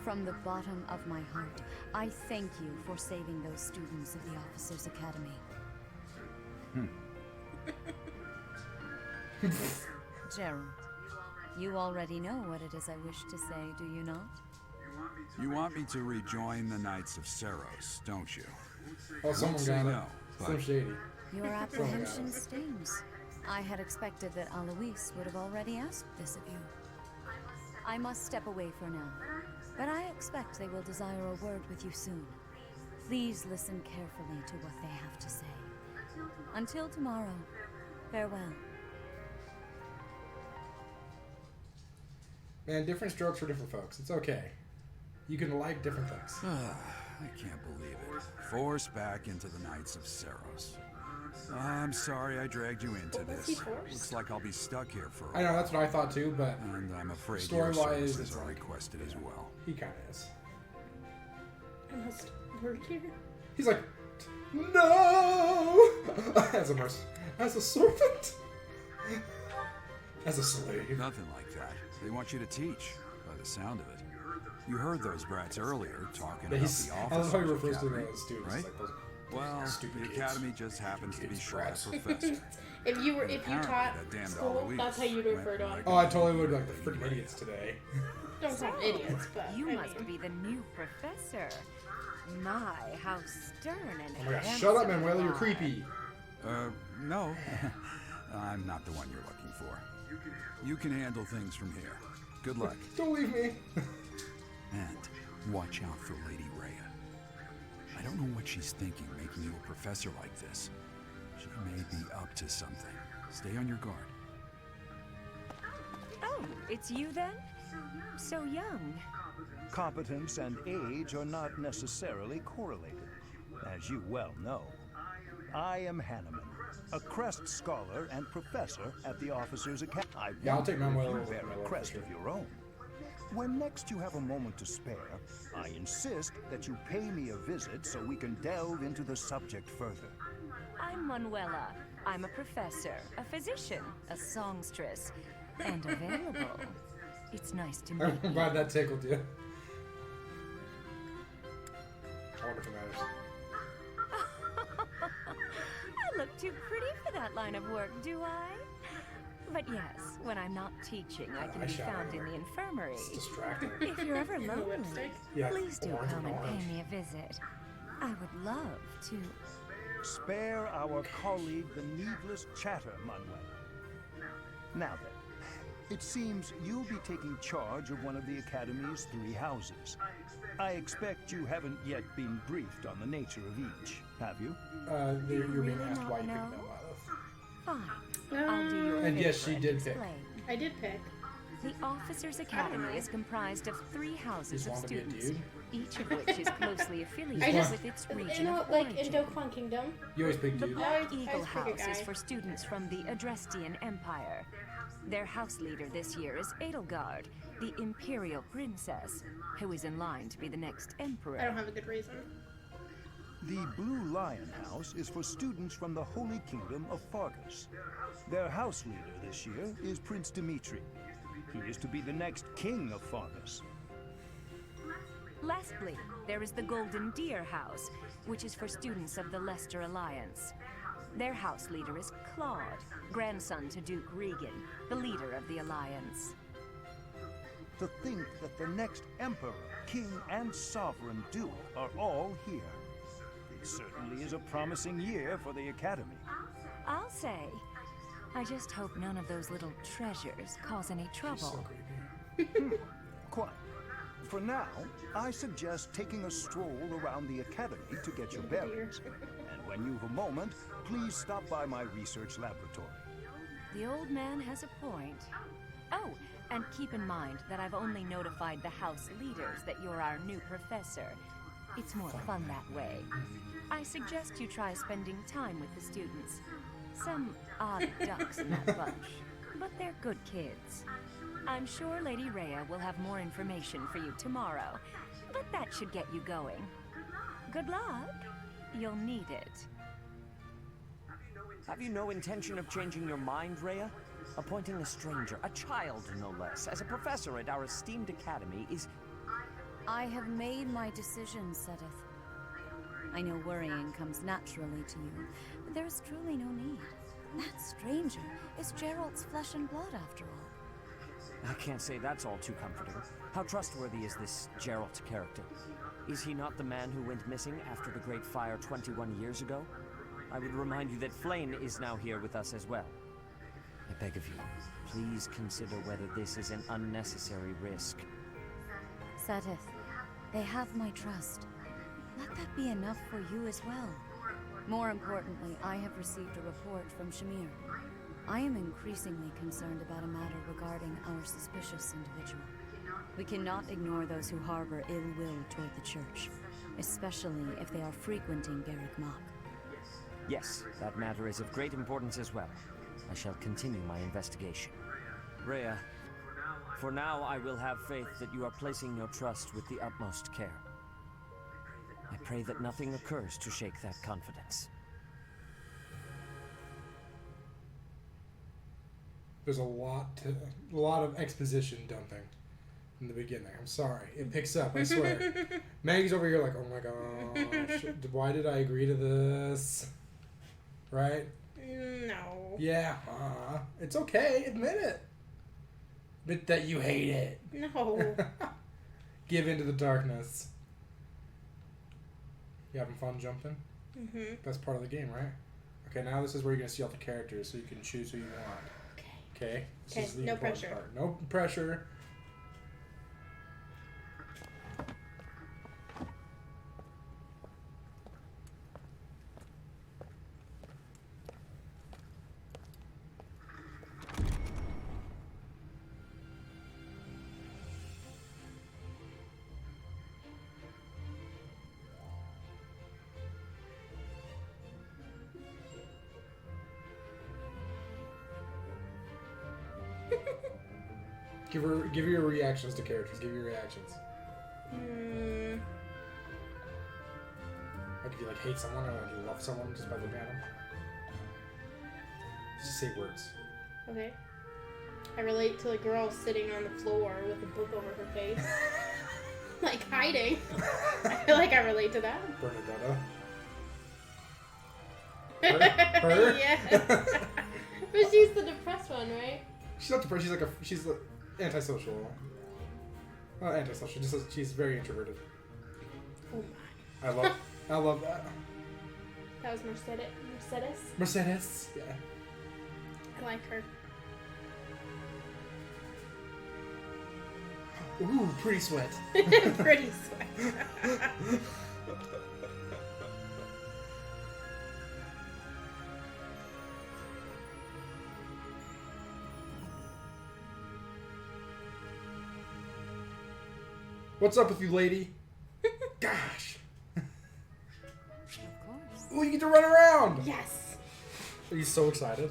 From the bottom of my heart, I thank you for saving those students of the Officers' Academy. Gerald, you already know what it is I wish to say, do you not? You want me to rejoin the Knights of Seros, don't you? Oh, someone say got it. no, Some but shady. Your apprehension stings. I had expected that Alois would have already asked this of you. I must step away for now, but I expect they will desire a word with you soon. Please listen carefully to what they have to say. Until tomorrow, farewell. Man, different strokes for different folks. It's okay. You can like different things. I can't believe it. Forced back into the Knights of Seros. I'm sorry I dragged you into Was he this. forced? Looks like I'll be stuck here for a I know, that's what I thought too, but and I'm afraid your story-wise, services it's are like... requested as well. He kind of is. I must work here. He's like, no! As a mercy. As a servant? As a slave. Nothing like that. They want you to teach, by the sound of it. You heard those brats earlier talking about He's, the I officers love how he refers to them academy, as students. right? Like those Well, stupid the kids. academy just happens to be short brats. of professor. If you Apparently, taught that damned school, Alois that's how you'd went refer to like them. Oh, I totally would like the freaking idiots today. Don't sound idiots, but You I must mean, be the new professor. My, how stern and Oh my gosh, handsome shut up, you Manuel, you're are. creepy. No. I'm not the one you're looking for. You can handle things from here. Good luck. Don't leave me. And watch out for Lady Rhea. I don't know what she's thinking making you a professor like this. She may be up to something. Stay on your guard. Oh, it's you then? So young. Competence and age are not necessarily correlated, as you well know. I am Hanneman, a Crest Scholar and Professor at the Officers' Academy. Yeah, I'll take Manuel You over bear Manuel a for crest sure. of your own. When next you have a moment to spare, I insist that you pay me a visit so we can delve into the subject further. I'm Manuela. I'm a professor, a physician, a songstress, and available. It's nice to meet I'm you. glad that tickled you. I wonder if it matters. I look too pretty for that line of work, do I? But yes, when I'm not teaching, I can be Eyeshadow found in here. the infirmary. It's distracting. If you're ever lonely, lipstick? Yeah, please do orange come and and pay orange. me a visit. I would love to. Spare our colleague the needless chatter, Manuel. Now then, it seems you'll be taking charge of one of the Academy's 3 houses. I expect you haven't yet been briefed on the nature of each, have you? You're being really asked not why you picked know? them out of. Fine. I'll do your And yes, favor she did pick. explain. I did pick. The Officers' Academy is comprised of 3 houses Just of wanted to be a students. dude. each of which is closely affiliated I just, with its you region know, of like origin. in Dokkan Kingdom. You always pick The dudes. Black I Eagle always pick a House is guy. for students from the Adrestian Empire. Their house leader this year is Edelgard, the Imperial Princess, who is in line to be the next emperor. I don't have a good reason. The Blue Lion House is for students from the Holy Kingdom of Fargus. Their house leader this year is Prince Dimitri. He is to be the next king of Fargus. Lastly, there is the Golden Deer House, which is for students of the Leicester Alliance. Their house leader is Claude, grandson to Duke Regan, the leader of the Alliance. To think that the next emperor, king, and sovereign duke are all here. It certainly is a promising year for the Academy. I'll say, I just hope none of those little treasures cause any trouble. Quite. For now, I suggest taking a stroll around the Academy to get your bearings. And when you've a moment, please stop by my research laboratory. The old man has a point. Oh, and keep in mind that I've only notified the house leaders that you're our new professor. It's more fun that way. I suggest you try spending time with the students. Some odd ducks in that bunch, but they're good kids. I'm sure Lady Rhea will have more information for you tomorrow, but that should get you going. Good luck. You'll need it. Have you no intention of changing your mind, Rhea? Appointing a stranger, a child no less, as a professor at our esteemed academy is... I have made my decision, Sedith. I know worrying comes naturally to you, but there is truly no need. That stranger is Gerald's flesh and blood, after all. I can't say that's all too comforting. How trustworthy is this Gerald character? Is he not the man who went missing after the Great Fire 21 years ago? I would remind you that Flayn is now here with us as well. I beg of you, please consider whether this is an unnecessary risk. Sedith, they have my trust. Let that be enough for you as well. More importantly, I have received a report from Shamir. I am increasingly concerned about a matter regarding our suspicious individual. We cannot ignore those who harbor ill will toward the church, especially if they are frequenting Garrick Mach. Yes, that matter is of great importance as well. I shall continue my investigation. Rhea, for now I will have faith that you are placing your trust with the utmost care. I pray that nothing occurs to shake that confidence. There's a lot of exposition dumping in the beginning. I'm sorry. It picks up, I swear. Maggie's over here like, oh my gosh, why did I agree to this? Right? No. Yeah, it's okay. Admit it. Admit that you hate it. No. Give into the darkness. You having fun jumping? Mm-hmm. That's part of the game, right? Okay, now this is where you're going to see all the characters so you can choose who you want. Okay? This is the no important pressure. part. No pressure. Give her your reactions to characters. Give your reactions. Like if you like hate someone or like you love someone just by looking at them. Just say words. Okay. I relate to a girl sitting on the floor with a book over her face. Like hiding. I feel like I relate to that. Bernadetta. Her? Yeah. But she's the depressed one, right? She's not depressed. She's antisocial. Not antisocial. She's very introverted. Oh my. I love that. That was Mercedes. Mercedes. Yeah. I like her. Ooh, pretty sweat. Pretty sweat. What's up with you, lady? Ooh, you get to run around! Yes! Are you so excited?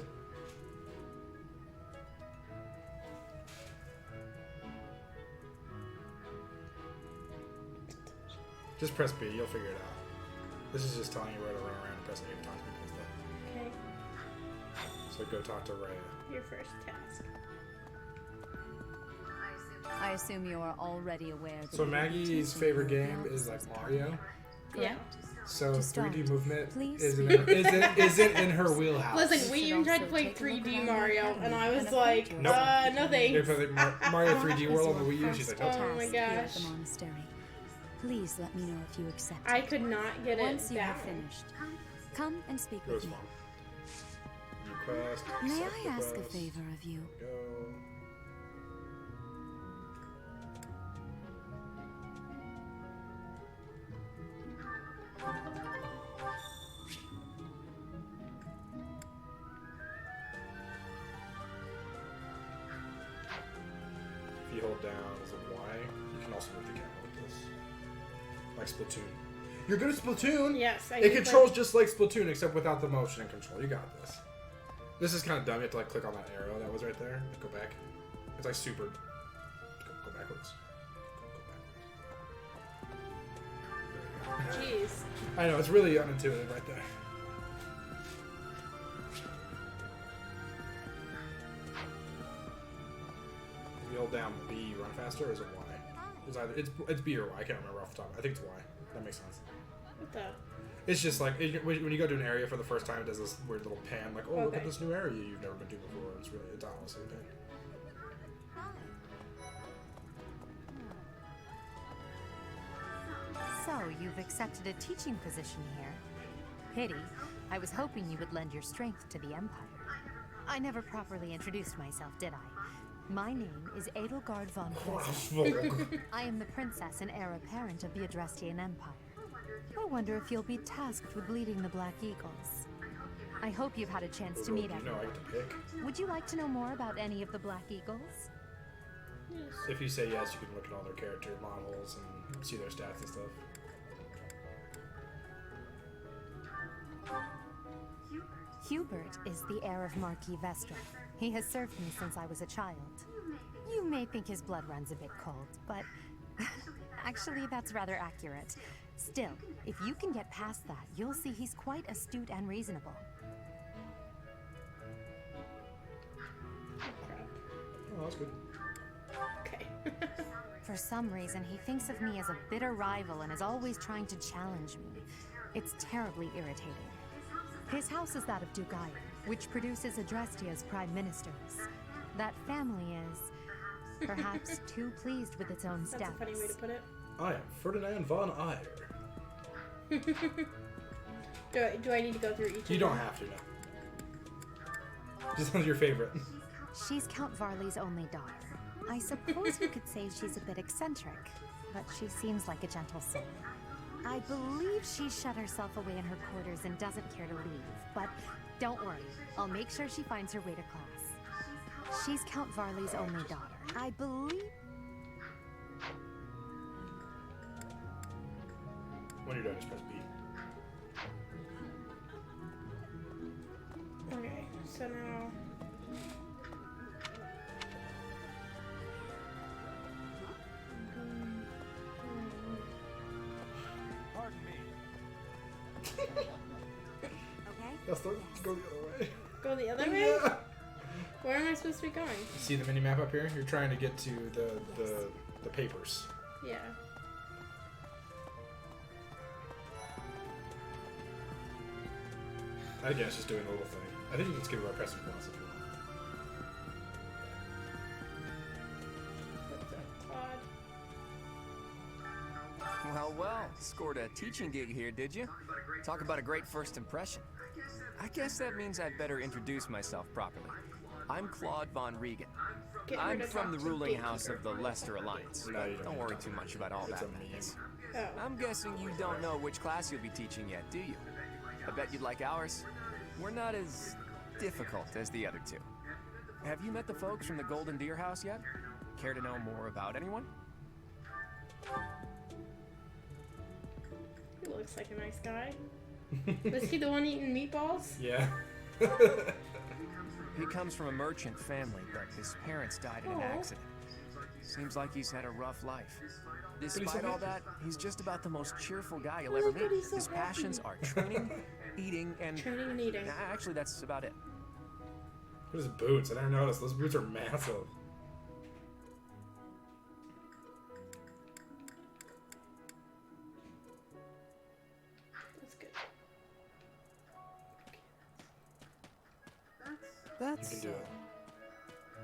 Just press B, you'll figure it out. This is just telling you where to run around and press A to talk to people and stuff. Okay. So go talk to Rhea. Your first task. I assume you are already aware that So you are Maggie's teaching favorite your game is like elves Mario. Yeah. So To 3D start, movement please isn't in her wheelhouse. Listen, we even tried to play 3D Mario, and I was like, Nope. no thanks. If I think Mario 3D World on the Wii U, she's like, nope. Oh my Here at gosh. the monastery. Please let me know if you accept. I could not get it Once you down. have finished, come and speak It was with me. fun. Request. May accept I ask a request. favor of you? Go. If you hold down as a Y, you can also move the camera with this. Like Splatoon. You're good at Splatoon! Yes, I It can controls play- just like Splatoon, except without the motion and control. You got this. This is kind of dumb. You have to like click on that arrow that was right there. Go back. It's like super. Go backwards. Go backwards. There you go. Jeez. I know, it's really unintuitive right there. If you hold down B, you run faster, or is it Y? It's either it's B or Y. I can't remember off the top. I think it's Y. That makes sense. What the? It's just like when you go to an area for the first time, it does this weird little pan, like, oh, look at Okay. this new area you've never been to before. It's all the same thing. So, you've accepted a teaching position here. Pity. I was hoping you would lend your strength to the Empire. I never properly introduced myself, did I? My name is Edelgard von Kreuzer. I am the princess and heir apparent of the Adrestian Empire. I wonder if you'll be tasked with leading the Black Eagles. I hope you've had a chance to meet You know, I everyone. get to pick. Would you like to know more about any of the Black Eagles? If you say yes, you can look at all their character models and see their stats and stuff. Hubert is the heir of Marquis Vestra. He has served me since I was a child. You may think his blood runs a bit cold, but actually that's rather accurate. Still, if you can get past that, you'll see he's quite astute and reasonable. Oh, that's good. Okay. For some reason, he thinks of me as a bitter rival and is always trying to challenge me. It's terribly irritating. His house is that of Dugaya, which produces Adrestia's prime ministers. That family is perhaps too pleased with its own That's a status. funny way to put it. I am Ferdinand von Eyre. Do I need to go through each You of don't them? have to, no. Just one's your favorite. She's Count Varley's only daughter. I suppose you could say she's a bit eccentric, but she seems like a gentle soul. I believe she shut herself away in her quarters and doesn't care to leave, but don't worry, I'll make sure she finds her way to class. She's Count Varley's only daughter. I believe... When you're done, just press B. Okay, so now. Pardon me. Okay? Let's go the other way. Go the other way? Yeah. Where am I supposed to be going? See the mini map up here? You're trying to get to the papers. Yeah. Again, it's just doing a little thing. I think you can skip it by pressing plus if you want. Well, scored a teaching gig here, did you? Talk about a great first impression. I guess that means I'd better introduce myself properly. I'm Claude von Regan. Get I'm rid of from the Dr. ruling Gatekeeper. house of the Lester Alliance. No, you Don't worry too much about all It's that. a meme. Matters. Oh. I'm guessing you don't know which class you'll be teaching yet, do you? I bet you'd like ours. We're not as difficult as the other two. Have you met the folks from the Golden Deer House yet? Care to know more about anyone? He looks like a nice guy. Was he the one eating meatballs? Yeah. He comes from a merchant family, but his parents died in an Aw. accident. Seems like he's had a rough life. he's so Despite all happy. that, he's just about the most cheerful guy you'll Oh, ever look at meet. he's so His passions happy. are training, eating, and... Training and eating. Actually, that's about it. Look at his boots. I never noticed. Those boots are massive. That's good.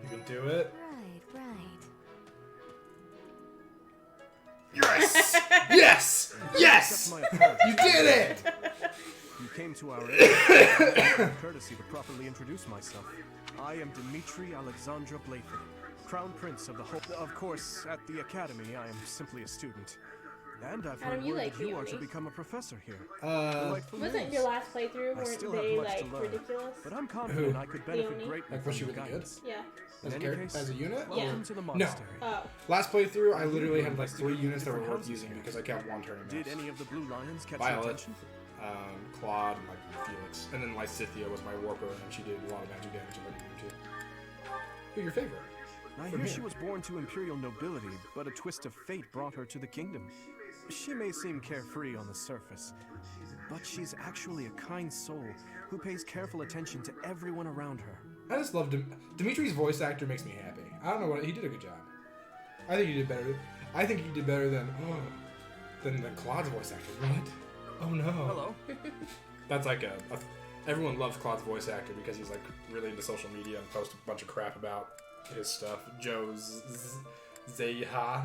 You can do it. You can do it. Right, right. Yes! Yes! Yes! Accept my apology. You did it! You came to our aid. I have courtesy to properly introduce myself. I am Dmitri Alexandra Blayford, Crown Prince of the whole... Of course, at the Academy, I am simply a student. And I've heard Adam, you word like that you are to Leonie. become a professor here. Delightful Wasn't your last playthrough, I weren't still have they much like to learn, ridiculous? but I'm confident I could benefit Leonie? greatly Like, was she from your really good? guidance. Yeah. As a, In any character, case, as a unit? welcome to the No. monastery. Oh. Last playthrough, I literally had like 3 units that were worth using because I kept one turning Did mouse. any of the blue lions catch your Violet, attention? Claude, and like Felix. And then Lysithea was my warper, and she did a lot of magic damage and like you too. Who's your favorite? I From hear here. she was born to imperial nobility, but a twist of fate brought her to the kingdom. She may seem carefree on the surface, but she's actually a kind soul who pays careful attention to everyone around her. I just love Dimitri's voice actor makes me happy. I don't know what he did a good job. I think he did better. I think he did better than Claude's voice actor. What? Oh no. Hello. That's like everyone loves Claude's voice actor because he's like really into social media and posts a bunch of crap about his stuff. Joe's Zeha.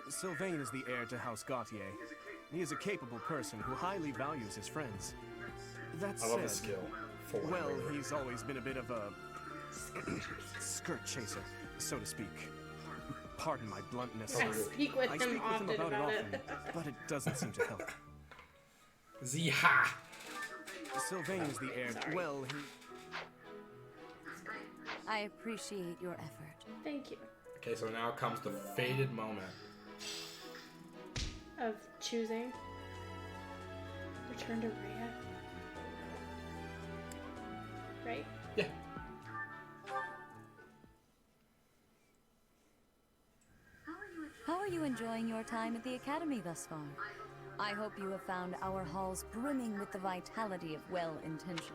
Sylvain is the heir to House Gautier. He is a capable person who highly values his friends. That I love said, his skill. well, he's always been a bit of a skirt chaser, so to speak. Pardon my bluntness. I speak with him often about about it often, but it doesn't seem to help. Zeha. Sylvain is the heir. Sorry. Well, he... I appreciate your effort. Thank you. Okay, so now comes the fated moment. Of choosing. Return to Rhea. Right? Yeah. How are you enjoying your time at the Academy thus far? I hope you have found our halls brimming with the vitality of well-intention.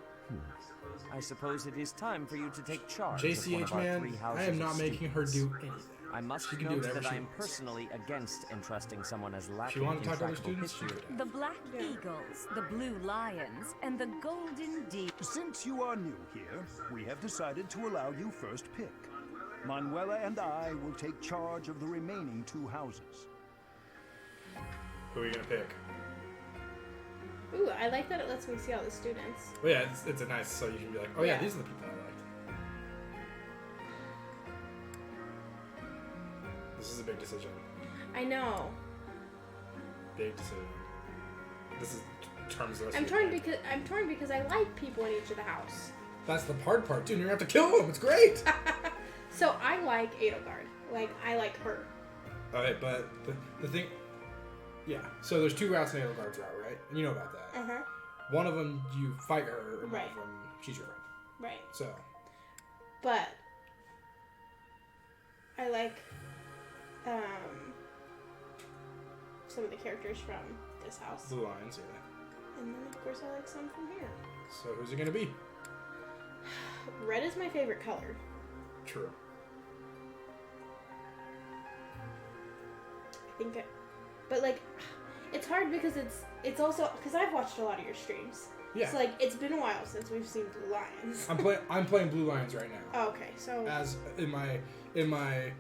I suppose it is time for you to take charge of one JCH of our man, 3 houses I am not of making her students. do anything. I must She can do note whatever that she I am wants. personally against entrusting someone as If lacking she wanted to in talk to other trackable students, she history. could have. The Black Eagles, the Blue Lions, and the Golden Deer. Since you are new here, we have decided to allow you first pick. Manuela and I will take charge of the remaining 2 houses. Who are you gonna pick? Ooh, I like that it lets me see all the students. Well, yeah, it's a nice, so you can be like, oh yeah, Yeah. these are the people I liked. This is a big decision. I know. Big decision. This is terms of I'm torn because I like people in each of the house. That's the hard part too. And you're gonna have to kill them. It's great. So I like Edelgard. Like I like her. Okay, but the thing, yeah. So there's 2 routes in Edelgard's route, right? And you know about that. Uh-huh. One of them you fight her, and Right. one of them she's your friend. Right. So But I like some of the characters from this house. Blue Lions, yeah. And then of course I like some from here. So who's it gonna be? Red is my favorite color. True. I think but like it's hard because it's also because I've watched a lot of your streams. Yeah. It's like it's been a while since we've seen Blue Lions. I'm playing Blue Lions right now. Oh, okay, so As in my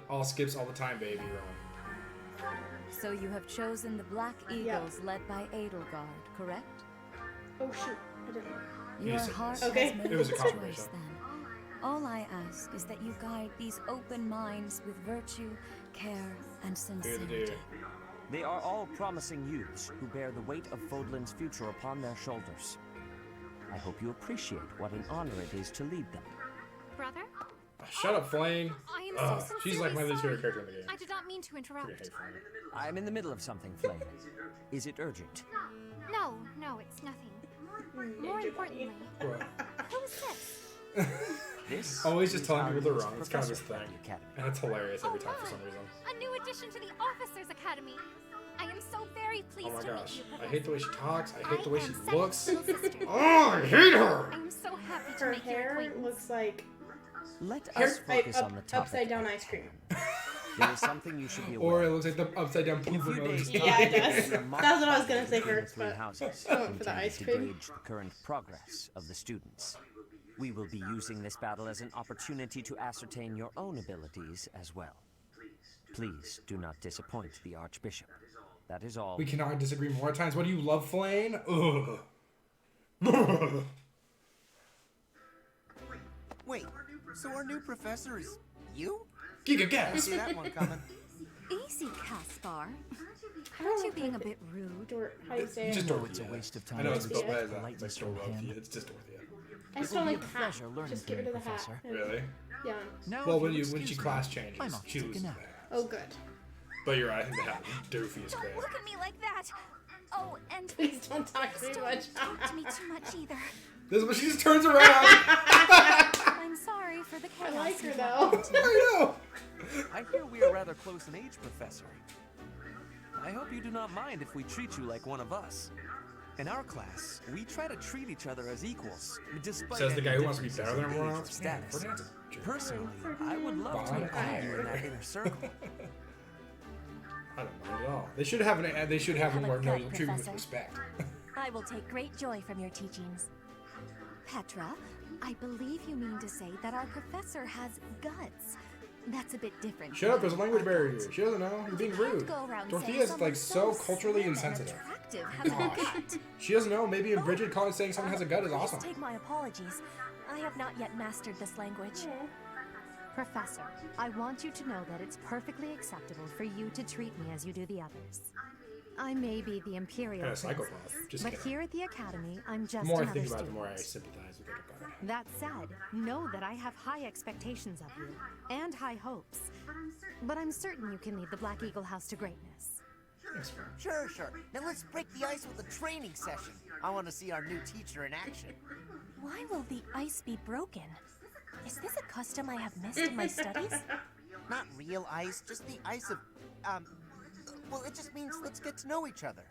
all skips all the time baby role. So you have chosen the Black Eagles led by Edelgard, correct? oh shoot, I didn't. Your said heart yes. Okay. has made It was a its confirmation. choice then. All I ask is that you guide these open minds with virtue, care, and sincerity. They are all promising youths who bear the weight of Fodlan's future upon their shoulders. I hope you appreciate what an honor it is to lead them. Brother? shut up, Flame. I am Ugh, so she's like my least sincerely favorite character in the game. I did not mean to interrupt. Freaking hate Flame. I'm in the middle of something, Flame. Is it urgent? No, it's nothing. More importantly, What? who is this? This Always just is telling our people they're newest wrong. It's kind of his professor thing. at the academy. And it's hilarious every time for my. some reason. A new addition to the Officers Academy. I am so very pleased Oh my to gosh. meet you, I hate the way she talks. I hate the way she am looks. Cedric's little sister. Oh, I hate her! I am so happy to Her make your hair acquaintance. looks like Let hair, us focus like on the topic. upside down ice cream. There is something you should be aware Or it of. looks like the upside down poop In a few emoji. days' Yeah, it time, does. a mock That's what I was gonna battle say between the first, three but houses I went for the intended ice to cream. gauge the current progress of the students. We will be using this battle as an opportunity to ascertain your own abilities as well. Please do not disappoint the Archbishop. That is all. We cannot disagree more times. What do you love, Flame? Ugh. Wait, so our new professor is you? Giga Didn't gas. see that one coming. Easy, Caspar. Aren't you being a bit rude? Or how you say Just it? Dorothea. It's a waste of time. I know it's Yeah. spelled as Politeness it's still from him. Dorothea. It's just Dorothea. I just It don't will like be the a hat. pleasure learning Just from get rid you, of the hat. Professor. Really? Yeah. Now, Well, if when you'll she excuse class me, changes, I'm off to she take a loses nap. that. Oh, good. But you're right. I think the hat doofy is Don't great. look at me like that. Oh, and Please don't talk to me don't much. talk to me too much either. This is when she just turns around. I'm sorry for the I chaos. like her you though. brought into. I know. I hear we are rather close in age, Professor. I hope you do not mind if we treat you like one of us. In our class, we try to treat each other as equals, despite Says the any guy who wants to be differences better than in everyone age or else. status. Yeah, Ferdinand's a jerk. Personally, I would love to Bye. include you in that inner circle. I don't mind at all. They should have an. They should have Have a more gut, treatment with Professor. respect. I will take great joy from your teachings. Petra, I believe you mean to say that our professor has guts. That's a bit different. Shut up! There's a language barrier here. She doesn't know. You're being rude. Go around Dorothea's saying like so someone culturally slim and insensitive. attractive has a Gosh. gut. She doesn't know. Maybe in Bridget calling saying someone has a gut is Please awesome. take my apologies. I have not yet mastered this language. Professor, I want you to know that it's perfectly acceptable for you to treat me as you do the others. I may be the Imperial Kinda psychopath. Princess, Just but kidding. here at the Academy, I'm The just more I another think about it, the student. more I sympathize with it. About it. That said, know that I have high expectations of you, and high hopes. But I'm certain you can lead the Black Eagle House to greatness. Thanks, Fern. Sure. Now let's break the ice with a training session. I want to see our new teacher in action. Why will the ice be broken? Is this a custom I have missed in my studies? Not real ice, just the ice of, well, it just means let's get to know each other.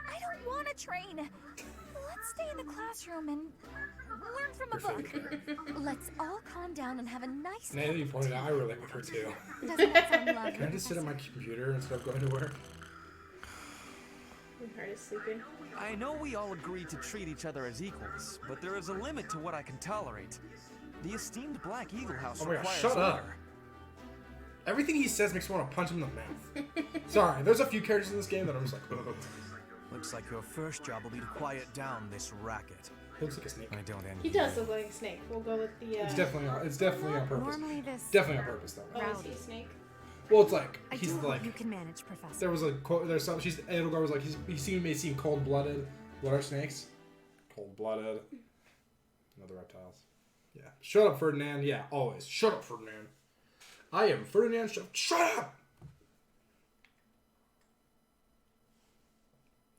I don't want to train. Let's stay in the classroom and learn from a book. Let's all calm down and have a nice Now that you pointed out, I relate with her too. Doesn't that sound lovely? Can I just sit at my computer instead of going to work? My heart is sleeping. I know we all agree to treat each other as equals, but there is a limit to what I can tolerate. The esteemed Black Eagle House Oh my gosh, requires shut up. order. Everything he says makes me want to punch him in the mouth. Sorry, there's a few characters in this game that I'm just like, ugh. Looks like your first job will be to quiet down this racket. He looks like a snake. I don't envy He does look like a snake. We'll go with the. It's definitely on purpose. Normally this Definitely on purpose though. Oh, is rowdy. he a snake? Well, it's like I he's do like hope you can manage, Professor. there was a quote. There's some. She's Edelgard was like he may seem cold blooded. What are snakes? Cold blooded. Another reptiles. Yeah. Shut up, Ferdinand. Yeah, always. Shut up, Ferdinand. I am Ferdinand. Shut up.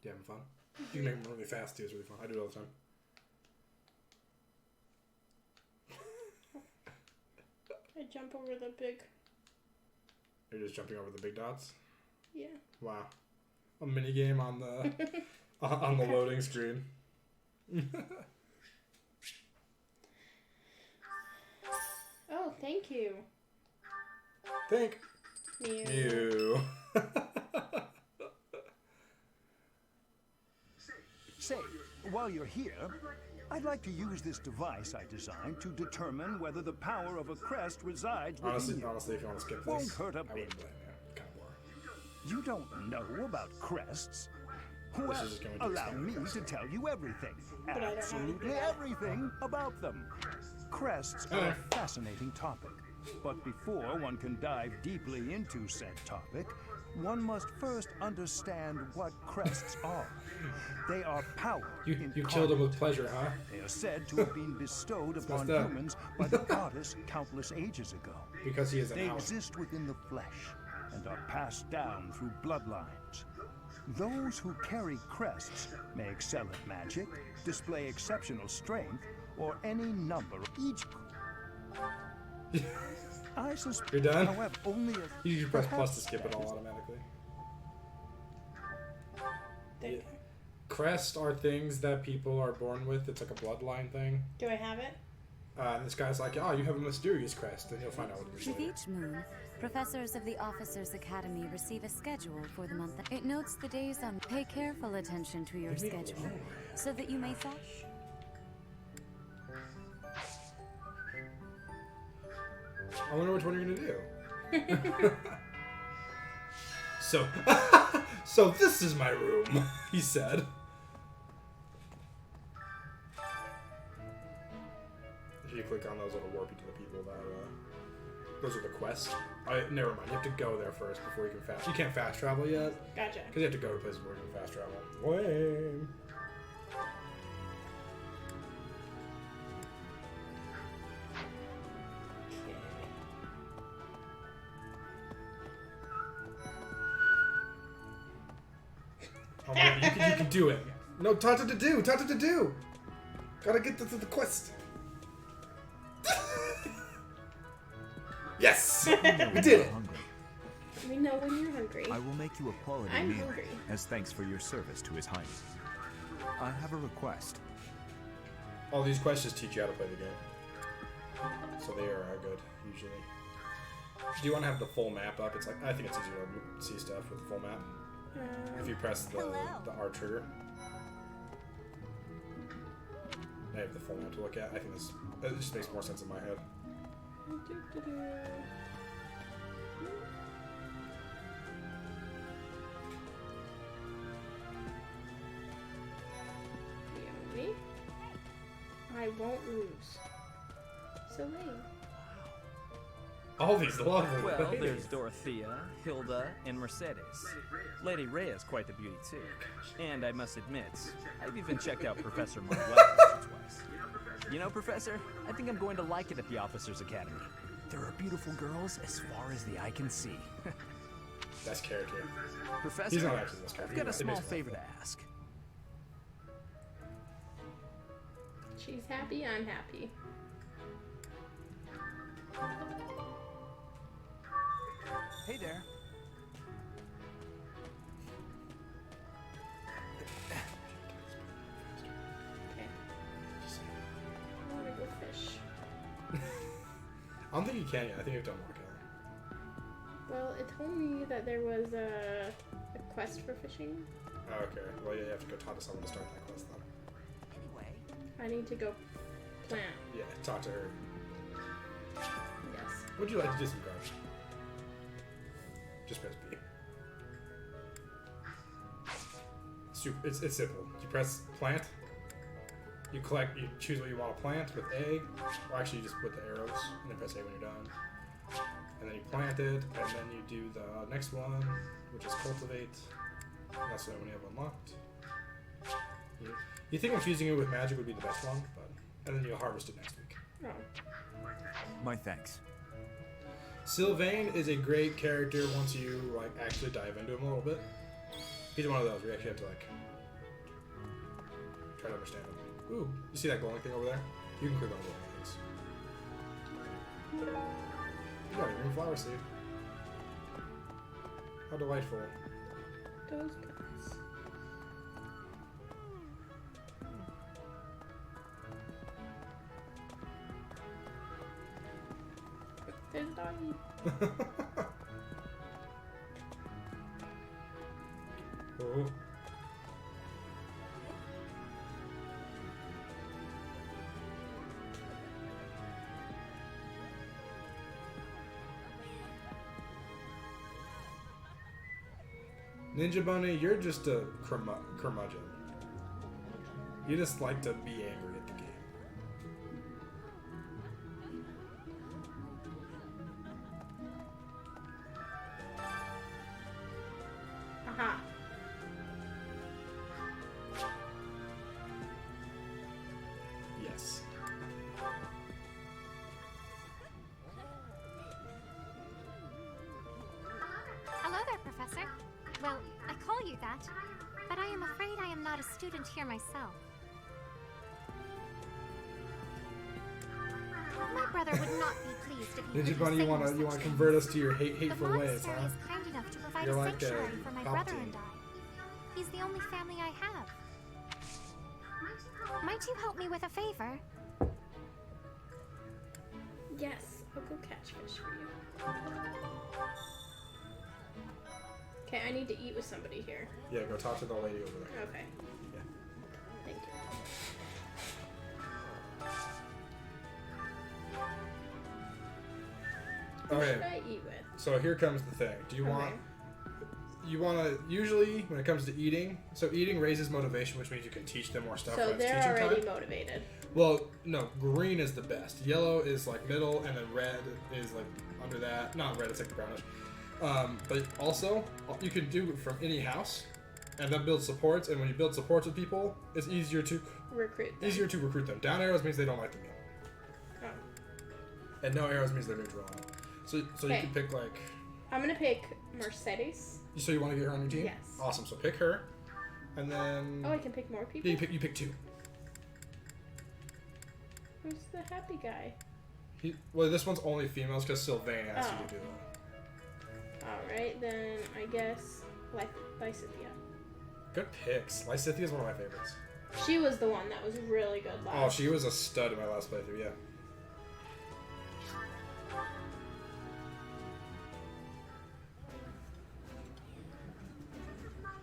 You having fun? You can make them really fast too. It's really fun. I do it all the time. I jump over the big. You're just jumping over the big dots. Yeah. Wow. A mini game on the on the loading screen. Oh, thank you. Think. Mew. Mew. Say, while you're here, I'd like to use this device I designed to determine whether the power of a crest resides within you. Honestly, if you want to skip Won't this, hurt a I bit. wouldn't blame you. Kind of boring. You don't know about crests? Well, is just going to allow explain me crests. to tell you everything. I don't know Absolutely everything about them. Crests are a fascinating topic. But before one can dive deeply into said topic, one must first understand what crests are. They are power. You killed him with pleasure, huh? They are said to have been bestowed upon messed up. humans by the goddess countless ages ago. Because he is an They elf. exist within the flesh and are passed down through bloodlines. Those who carry crests may excel at magic, display exceptional strength, or any number of each. I suspect. You're done? However, only a You just press plus to skip it all automatically. Yeah. Crests are things that people are born with. It's like a bloodline thing. Do I have it? And this guy's like, oh, you have a mysterious crest, and you'll find out what it is With later. each moon, professors of the Officers' Academy receive a schedule for the month. It notes the days on. Pay careful attention to your schedule, so that you may I wonder which one you're gonna do. So, so this is my room, he said. If you click on those, it'll warp you to the people that, those are the quests. Never mind, you have to go there first before you can fast. You can't fast travel yet. Gotcha. Because you have to go to places where you can fast travel. Lame. Oh, Maggie, you can do it. No, Tata to do. Gotta get to the quest. Yes! We did it! We know when you're hungry. I will make you a quality I'm meal hungry. as thanks for your service to His Highness. I have a request. All these quests just teach you how to play the game. So they are good, usually. Do you want to have the full map up? It's like, I think it's easier to see stuff with the full map. If you press the R trigger. I have the full map to look at. I think it just makes more sense in my head. Yummy. I won't lose. So lame. All these lovely Well, ladies. there's Dorothea, Hilda, and Mercedes. Lady Rhea's quite the beauty, too. And I must admit, I've even checked out Professor Manuel once or twice. You know, Professor, I think I'm going to like it at the Officers' Academy. There are beautiful girls as far as the eye can see. Best character. Professor, He's not actually the best character. I've got a It small makes favor sense. to ask. She's happy, I'm happy. Hey there. Okay. I wanna go fish. I don't think you can yet. I think you have to unlock it. Well, it told me that there was a quest for fishing. Oh, okay. Well, yeah, you have to go talk to someone to start that quest then. Anyway. I need to go plant. Yeah, talk to her. Yes. Would you like to do some gardening? Just press B. Super. It's simple. You press plant. You choose what you want to plant with A. Or actually, you just put the arrows and then press A when you're done. And then you plant it, and then you do the next one, which is cultivate. And that's the one you have unlocked. You think infusing it with magic would be the best one, but and then you'll harvest it next week. Oh. My thanks. Sylvain is a great character once you like actually dive into him a little bit. He's one of those where you actually have to like try to understand him. Ooh, you see that glowing thing over there? You can click on glowing things. You got a green flower seed. How delightful. Those guys. There's a doggy. Oh. Ninja Bunny, you're just a curmudgeon. You just like to be angry at the game. Well, I call you that, but I am afraid I am not a student here myself. My brother would not be pleased if he Ninja heard Bunny, you say wanna such convert us things. to your hateful the ways, monastery huh? is kind enough to provide You're a like sanctuary for my brother Palpatine. and I. He's the only family I have. Might you help me with a favor? Yes, I'll go catch fish for you. Okay, I need to eat with somebody here. Yeah, go talk to the lady over there. Okay. Yeah. Thank you. Who Okay. should I eat with? So here comes the thing. Do you want? You want to usually when it comes to eating. So eating raises motivation, which means you can teach them more stuff. So when it's they're teaching already time. motivated. Well, no, green is the best. Yellow is like middle, and then red is like under that. Not red, it's like brownish. But also, you can do it from any house, and that builds supports. And when you build supports with people, it's easier to recruit them. Down arrows means they don't like the game, Oh. and no arrows means they're neutral. So you Okay. can pick like. I'm gonna pick Mercedes. So you want to get her on your team? Yes. Awesome. So pick her, and then. Oh, I can pick more people? Yeah, you pick 2. Who's the happy guy? Well, this one's only females because Sylvain asked you Oh. to do it. Alright, then I guess Lysithia. Good picks. Lysithia is one of my favorites. She was the one that was really good last. Oh, she was a stud in my last playthrough, yeah.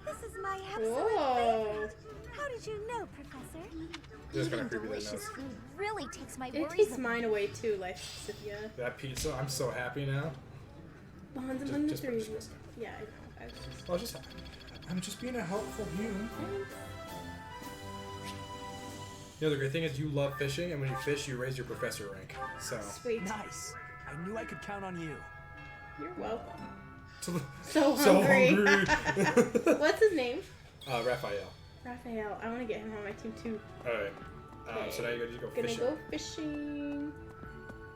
This is my absolute Whoa. favorite. How did you know, Professor? This is gonna Eating creepy their delicious nose. food really takes my It worries takes away. mine away too, Lysithia. That pizza, I'm so happy now. Bonds Just- among the just put three. it this way. Yeah, I know. I was just... I'm just being a helpful human. You know, the great thing is you love fishing, and when you fish, you raise your professor rank. So. Sweet. Nice. I knew I could count on you. You're welcome. So So hungry. hungry. What's his name? Raphael. Raphael. I want to get him on my team too. Alright. So now you go Gonna fishing. go fishing.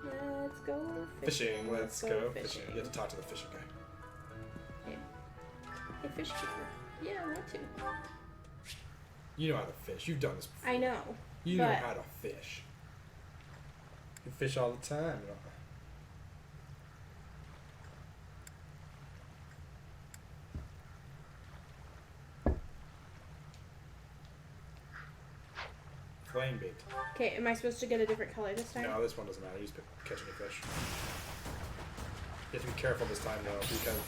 Let's go fishing. Let's go fishing. You have to talk to the fishing guy. Hey, fish keeper. Yeah, I want to. You know how to fish. You've done this before. I know. You know but how to fish. You fish all the time. You know. Flame bait. Okay, am I supposed to get a different color this time? No, this one doesn't matter. You just catch any fish. You have to be careful this time though, because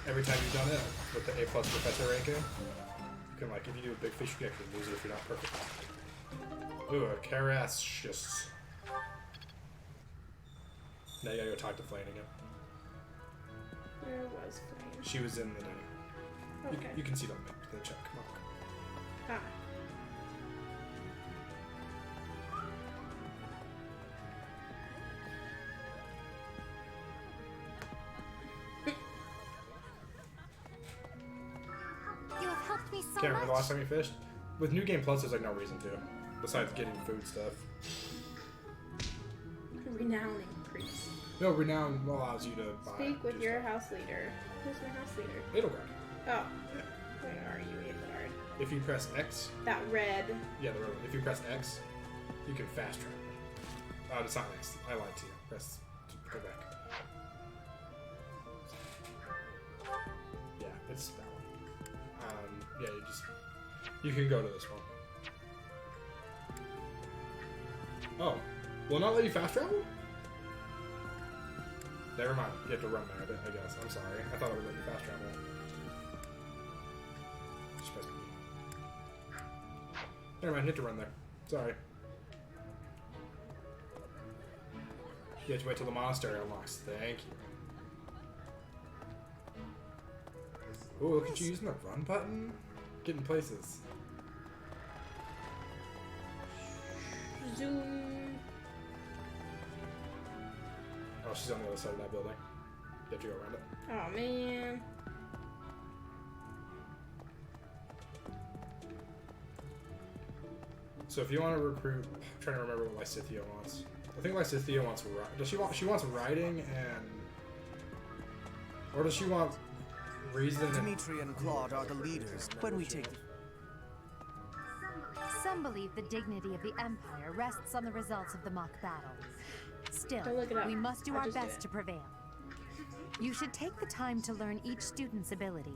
every time you've done it with the A+ professor ranking, you can like if you do a big fish, you can actually lose it if you're not perfect. Ooh, a Carassius. Now you gotta go talk to Flame again. Where was Flame? She was in the dining. Okay. You can see them in the check. Come on. Ah. You have helped me so Can't remember the much. last time you fished. With New Game Plus, there's like no reason to, besides getting food stuff. Renown increase. No, Renown allows you to buy. Speak with your house leader. Who's my house leader? Edelgard. Oh. Where are you, Edelgard? If you press X. That red. Yeah, the red one. If you press X, you can fast travel. It's not X. I lied to you. Press to go back. Yeah, it's that one. Yeah, you can go to this one. Oh, will it not let you fast travel? Never mind. You have to run there, I guess. I'm sorry. I thought it would let you fast travel. Just press B. Never mind. You have to run there. Sorry. You have to wait till the monastery unlocks. Thank you. Ooh, look at you using the run button. Getting places. Zoom. Oh, she's on the other side of that building. You have to go around it. Oh, man. So if you want to recruit, I'm trying to remember what Lysithia wants. I think Lysithia wants. Does she want? She wants riding and, or does she want Reason. Dimitri and Claude are the leaders. When we take... Some believe the dignity of the Empire rests on the results of the mock battle. Still, Don't look it up. we must do I'll our just do best it. to prevail. You should take the time to learn each student's abilities.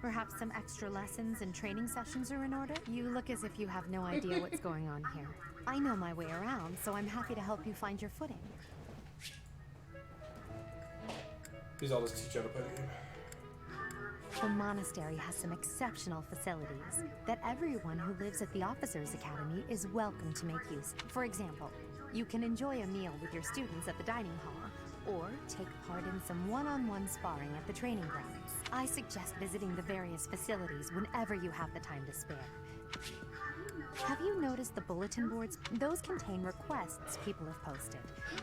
Perhaps some extra lessons and training sessions are in order? You look as if you have no idea what's going on here. I know my way around, so I'm happy to help you find your footing. These all just teach you how to play the game. The monastery has some exceptional facilities that everyone who lives at the Officers' Academy is welcome to make use of. For example, you can enjoy a meal with your students at the dining hall, or take part in some one-on-one sparring at the training grounds. I suggest visiting the various facilities whenever you have the time to spare. Have you noticed the bulletin boards? Those contain requests people have posted.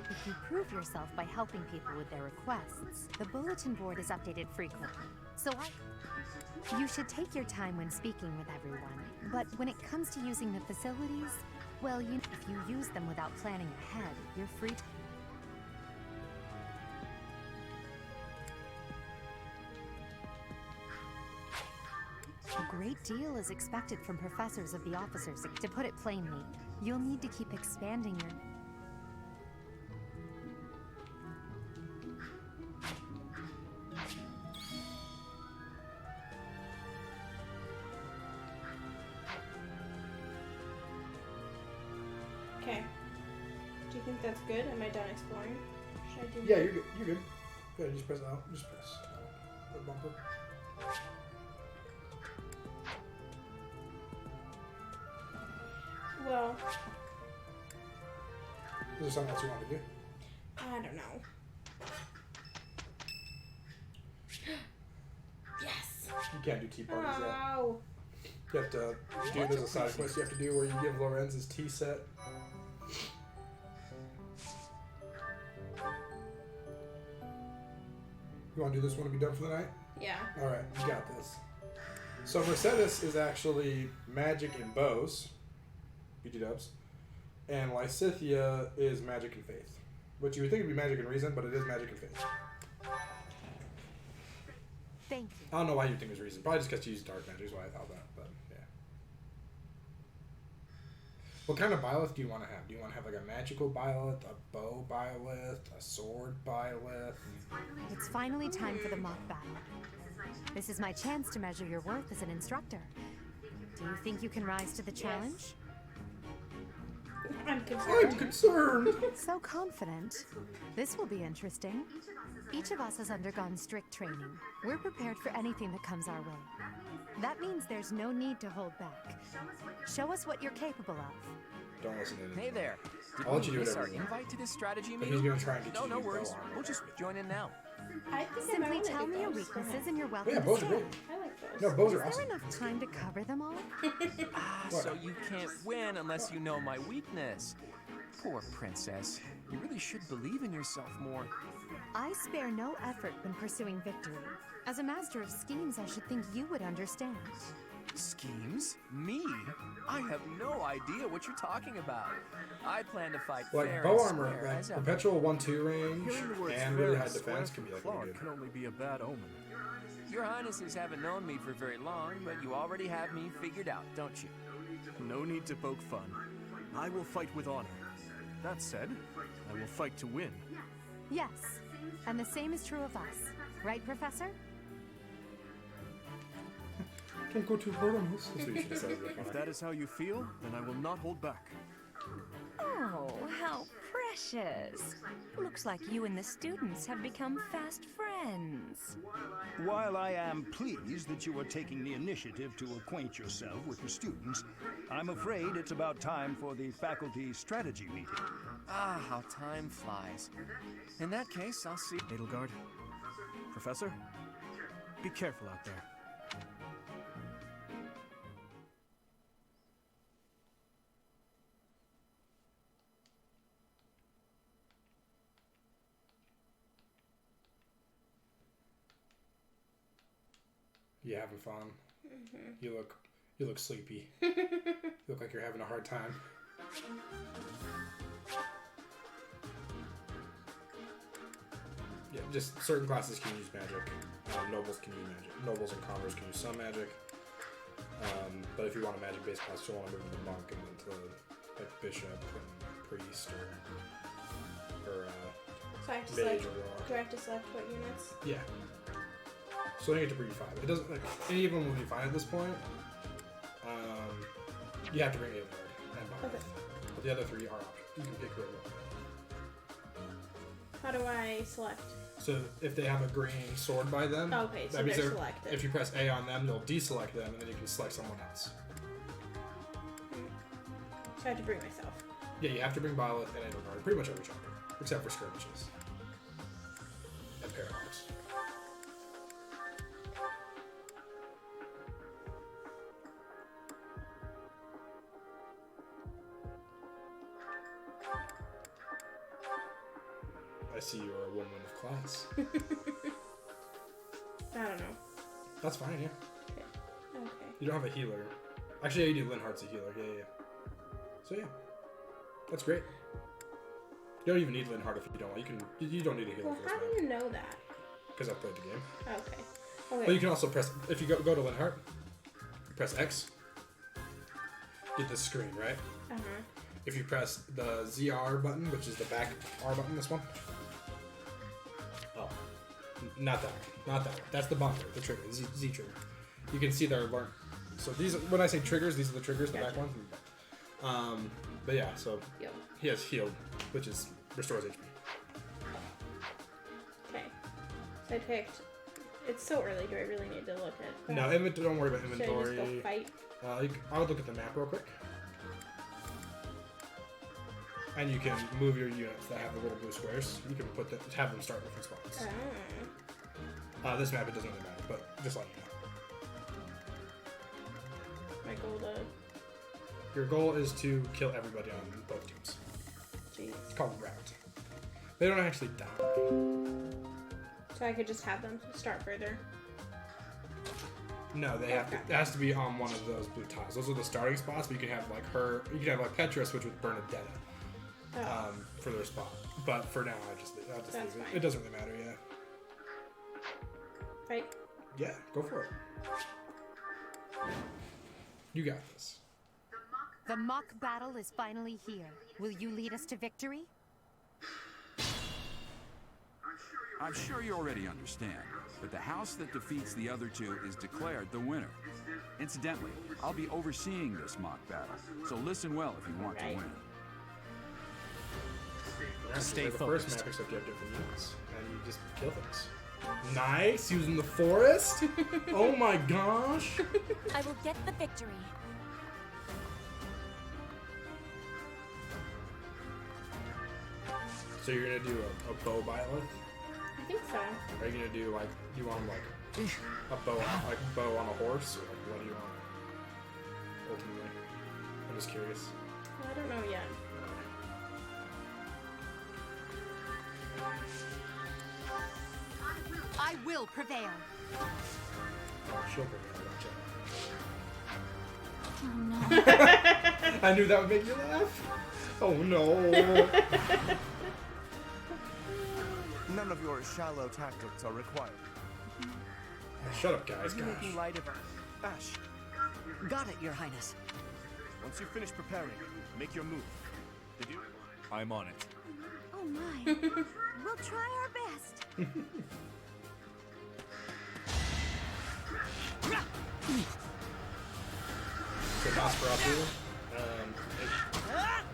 If you prove yourself by helping people with their requests, the bulletin board is updated frequently. You should take your time when speaking with everyone, but when it comes to using the facilities, well, if you use them without planning ahead, you're free to... A great deal is expected from professors of the officers. To put it plainly, you'll need to keep expanding your... Okay. Do you think that's good? Am I done exploring? Should I do Yeah, more? you're good. You're good. Go ahead, just press L. Just press the bumper. Well, Is there something else you want to do? I don't know. Yes! You can't do tea parties yet. Oh! You have to do, there's a side quest you have to do where you give Lorenz's tea set. You want to do this one to be done for the night? Yeah. Alright, you got this. So Mercedes is actually magic and bows. BG dubs. And Lysithia is magic and faith. Which you would think would be magic and reason, but it is magic and faith. Thank you. I don't know why you think it was reason. Probably just because you use dark magic is why I thought that, but yeah. What kind of byleth do you want to have? Do you want to have like a magical byleth, a bow byleth, a sword byleth? It's finally time for the mock battle. This is my chance to measure your worth as an instructor. Do you think you can rise to the challenge? I'm concerned. So confident. This will be interesting. Each of us has undergone strict training. We're prepared for anything that comes our way. That means there's no need to hold back. Show us what you're capable of. Don't listen to him. Hey there. Did I'll let you we do miss our whatever you want. invite to this strategy But meeting? he's gonna try and get No, you to no use worries. bow armor. We'll just join in now. I think I Simply might tell wanna me do your those. weaknesses and you're welcome Yeah, to bows are stay. great. I like those. No, bows are Is there awesome. enough time to cover them all? So you can't win unless you know my weakness. Poor princess. You really should believe in yourself more. I spare no effort when pursuing victory. As a master of schemes, I should think you would understand. Schemes? Me? I have no idea what you're talking about. I plan to fight Like fair bow and armor, square like as ever. perpetual 1-2 range Hearing the words and fair really high and defense square can be like from really Claude good. can only be a bad omen. Your highnesses haven't known me for very long, but you already have me figured out, don't you? No need to poke fun. I will fight with honor. That said, I will fight to win. Yes, and the same is true of us. Right, Professor? Don't go too hard on this. That's what you should have said. If that is how you feel, then I will not hold back. Oh, how precious. Looks like you and the students have become fast friends. While I am pleased that you are taking the initiative to acquaint yourself with the students, I'm afraid it's about time for the faculty strategy meeting. Ah, how time flies. In that case, I'll see. Edelgard, Professor, be careful out there. You having fun? Mm-hmm. You look sleepy. You look like you're having a hard time. Yeah, just certain classes can use magic. Nobles can use magic. Nobles and commoners can use some magic. But if you want a magic-based class, you'll want to move into monk and then to like bishop and priest or so I have to mage select. or warlock. Do I have to select what units? Yeah. So I get to bring 5. It doesn't like any of them will be fine at this point. You have to bring 8 and Byleth. Okay. But the other 3 are options. You can pick whoever. How do I select? So if they have a green sword by them, Okay, so that means they're selected. If you press A on them, they'll deselect them, and then you can select someone else. So I have to bring myself. Yeah, you have to bring Byleth and Edelgard pretty much every chapter, except for skirmishes and paradox. I see you're a woman of class. I don't know. That's fine, yeah. Okay. You don't have a healer. Actually, yeah, you do. Linhardt's a healer. Yeah. So yeah, that's great. You don't even need Linhardt if you don't want. You don't need a healer Well, for this how map do you know that? because I've played the game. Okay. But you can also press if you go to Linhardt, press X. Get this screen right. If you press the ZR button, which is the back R button, this one. Oh, not that one. Not that one. That's the bumper, the trigger, Z trigger. You can see their learn. So these, when I say triggers, these are the triggers, the back ones. But yeah, so he has healed, which restores HP. Okay. So I picked. It's so early. Do I really need to look at that? No, don't worry about inventory. Should I just go fight? I would look at the map real quick. And you can move your units that have the little blue squares. You can have them start different spots. This map, it doesn't really matter, but just let you know. My goal to... Your goal is to kill everybody on both teams. Jeez. It's called rout. They don't actually die. So I could just have them start further? No, they have to. It has to be on one of those blue tiles. Those are the starting spots, but you can have like her. You can have like Petra switch with Bernadetta for their spot. But for now, I'll just leave it. It doesn't really matter. Yeah. Right. Yeah, go for it. You got this. The mock battle is finally here. Will you lead us to victory? I'm sure you already understand, but the house that defeats the other two is declared the winner. Incidentally, I'll be overseeing this mock battle, so listen well if you want to win. Stay focused. The first map, except you have different units, and you just kill things. Nice, using the forest. Oh my gosh. I will get the victory. So you're gonna do a bow Byleth? I think so. Are you gonna do like? Do you want like a bow on a horse, or like, what do you want? Ultimately, I'm just curious. I don't know yet. I will prevail. Oh, she'll prevail, Oh no. I knew that would make you laugh. Oh no. None of your shallow tactics are required. Shut up, guys. Are you making light of Ash? Got it, Your Highness. Once you finish preparing, make your move. Did you? I'm on it. Oh my. We'll try our best. So Nosferatu,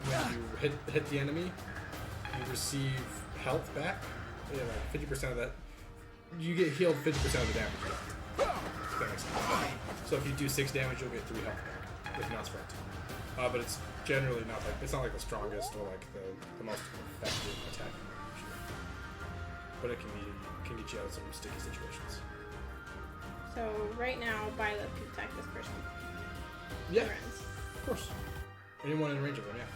when you hit the enemy, you receive health back. Yeah, like 50% of that. You get healed 50% of the damage you get. If that makes sense. So if you do 6 damage, you'll get 3 health back with Nosferatu. But it's generally not like it's not like the strongest or like the most effective attack. But it can get you out of some sticky situations. So right now, Byleth can attack this person. Yeah, of course. Anyone in range of them, yeah.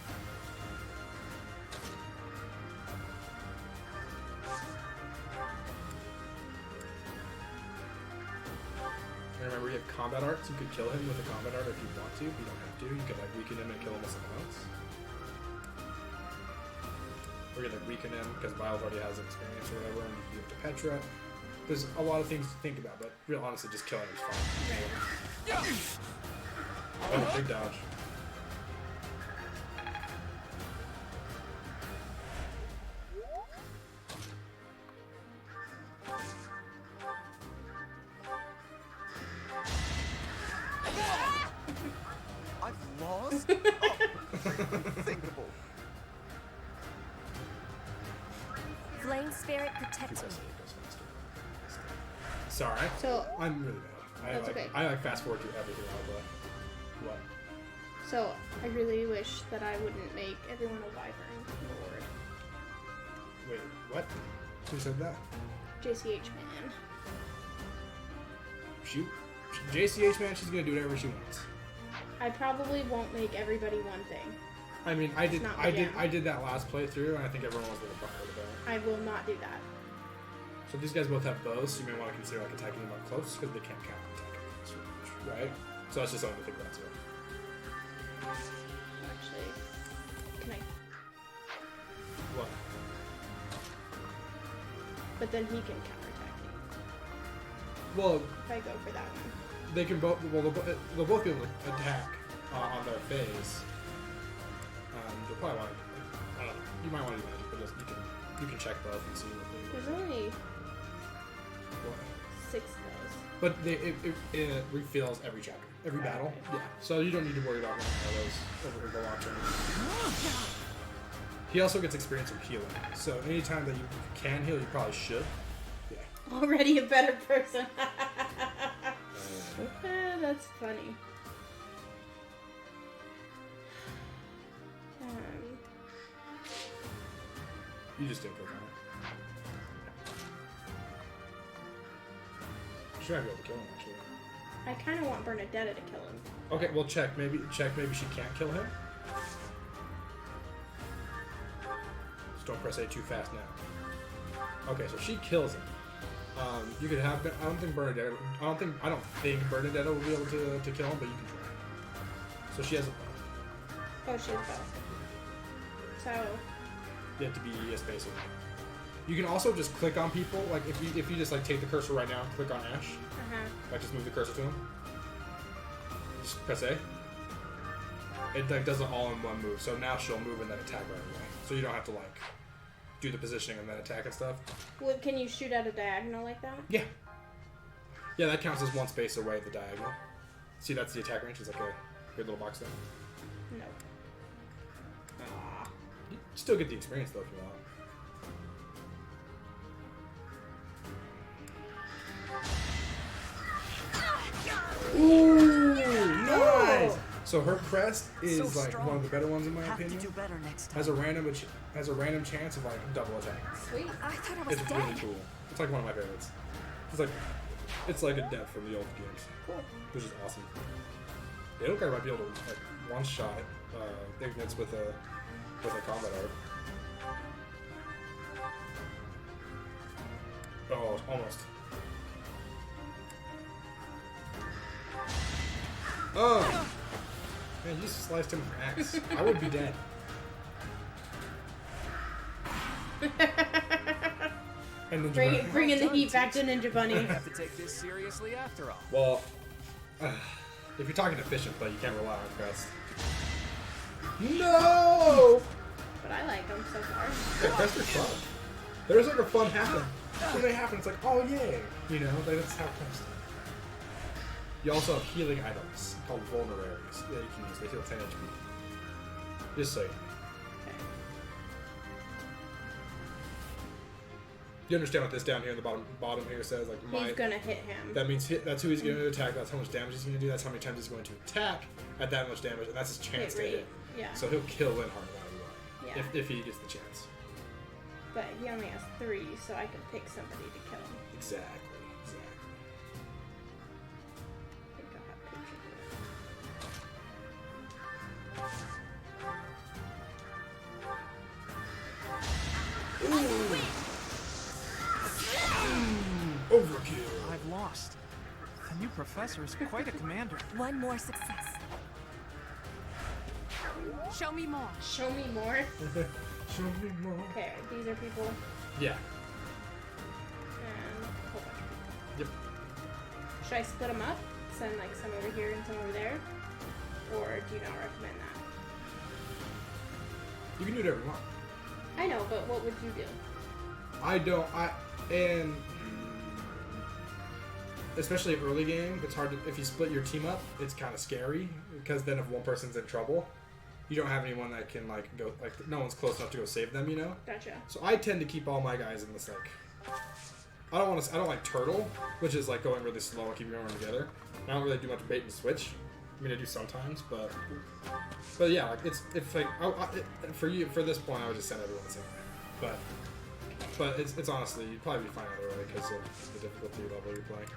And remember, you have combat arts. You could kill him with a combat art if you want to. You don't have to. You could like weaken him and kill him with something else. Or you could like weaken him because Miles already has experience or whatever, and you give it to Petra. There's a lot of things to think about, but real honestly, just killing him is fine. Oh, big dodge. I've lost? Oh, unthinkable. Flame spirit protects me. Sorry. So- I'm really bad. That's okay. I like fast forward through everything all the what? So, I really wish that I wouldn't make everyone a wyvern lord. Wait, what? Who said that? JCH man. JCH man, she's gonna do whatever she wants. I probably won't make everybody one thing. I mean, It's not my jam. I did that last playthrough, and I think everyone was a little buffer with that. I will not do that. So these guys both have bows, so you may want to consider like attacking them up close because they can't counter attack it, right? So that's just something to think about too. Actually, can I? What? But then he can counterattack me Well, if I go for that one. they can both. Well, they'll both be able to attack on their phase. You'll probably want. I don't know. You might want to do magic, but just you can check both and see what they. There's only What? 6 of those. But it refills every chapter, every battle. Yeah. So you don't need to worry about running arrows over the launcher. He also gets experience from healing. So anytime that you can heal, you probably should. Yeah. Already a better person. That's funny. You just didn't click on it. Should I be able to kill him actually? I kind of want Bernadetta to kill him. Okay, well check. Maybe she can't kill him. Just don't press A too fast now. Okay, so she kills him. You could have. I don't think Bernadetta will be able to kill him, but you can try. So she has a bow. Oh, she has bow. So You have to be spacing. You can also just click on people. Like if you just like take the cursor right now, and click on Ash. Like just move the cursor to him. Just press A. It like does it all in one move. So now she'll move and then attack right away. So you don't have to like do the positioning and then attack and stuff. well, can you shoot at a diagonal like that? Yeah. Yeah, that counts as one space away the diagonal. See, that's the attack range. It's like a weird little box there. No. You still get the experience though if you want. Ooh, nice. So her crest is So like strong. one of the better ones in my Have to opinion. do better next time. Has a random chance of like double attack. Sweet. I thought I was It's dead. really cool. It's like one of my favorites. It's like a death from the old games. Cool. Which is awesome. They look like I might be able to like one shot Ignatz with a combat art. Oh, almost. Oh! Man, you just sliced him with an axe. I would be dead. And then Bringing the heat back to Ninja Bunny. You have to take this seriously after all. Well, if you're talking efficient play, you can't rely on crest. No! But I like them so far. Yeah, crests are fun. There's like a fun happen. When they happen, it's like, oh yay! You know, like, that's how crest. You also have healing items called vulneraries that you can use. They heal 10 HP. Just so you know. You understand what this down here in the bottom here says? Like He's gonna hit him. That means that's who he's going to attack. That's how much damage he's going to do. That's how many times he's going to attack at that much damage, and that's his chance to rate. hit. Yeah. So he'll kill Linhardt no matter what. Yeah. If he gets the chance. But he only has 3, so I can pick somebody to kill him. Exactly. I think I'll have Poochie Overkill. I've lost. The new professor is quite a commander. One more success. Show me more. Show me more? Show me more. Okay, these are people. Yeah. And a whole bunch of Yep. Should I split them up? Send like some over here and some over there? Or do you not recommend that? You can do whatever you want. I know, but what would you do? And especially early game, it's hard to, if you split your team up, it's kind of scary because then if one person's in trouble, you don't have anyone that can like go, like no one's close enough to go save them, you know? Gotcha. So I tend to keep all my guys in this like, I don't like turtle, which is like going really slow and keeping everyone together. I don't really do much bait and switch. I mean, I do sometimes, but yeah, like it's like for this point, I would just send everyone the same way. But it's honestly, you'd probably be fine either way because of the difficulty level you're playing.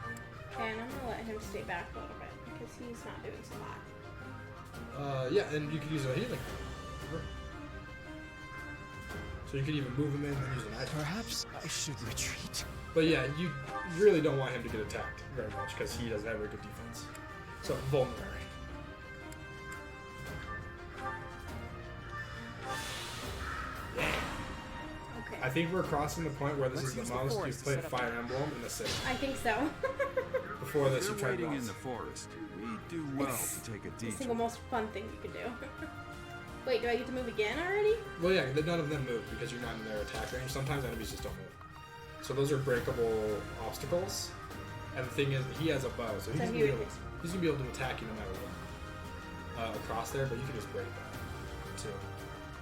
Okay, and I'm gonna let him stay back a little bit because he's not doing so hot. Yeah, and you could use a healing. So you could even move him in and use an action. Perhaps I should retreat. But yeah, you really don't want him to get attacked very much because he doesn't have very good defense. So vulnerary. I think we're crossing the point where this is the most you've played Fire Emblem in the city. I think so. Before this, you tried waiting in boss. the forest. We do well to take a It's the detour. single most fun thing you can do. Wait, do I get to move again already? Well, yeah, none of them move because you're not in their attack range. Sometimes enemies just don't move. So those are breakable obstacles. And the thing is, he has a bow, so he's gonna be able to attack you no matter what. Across there, but you can just break that too.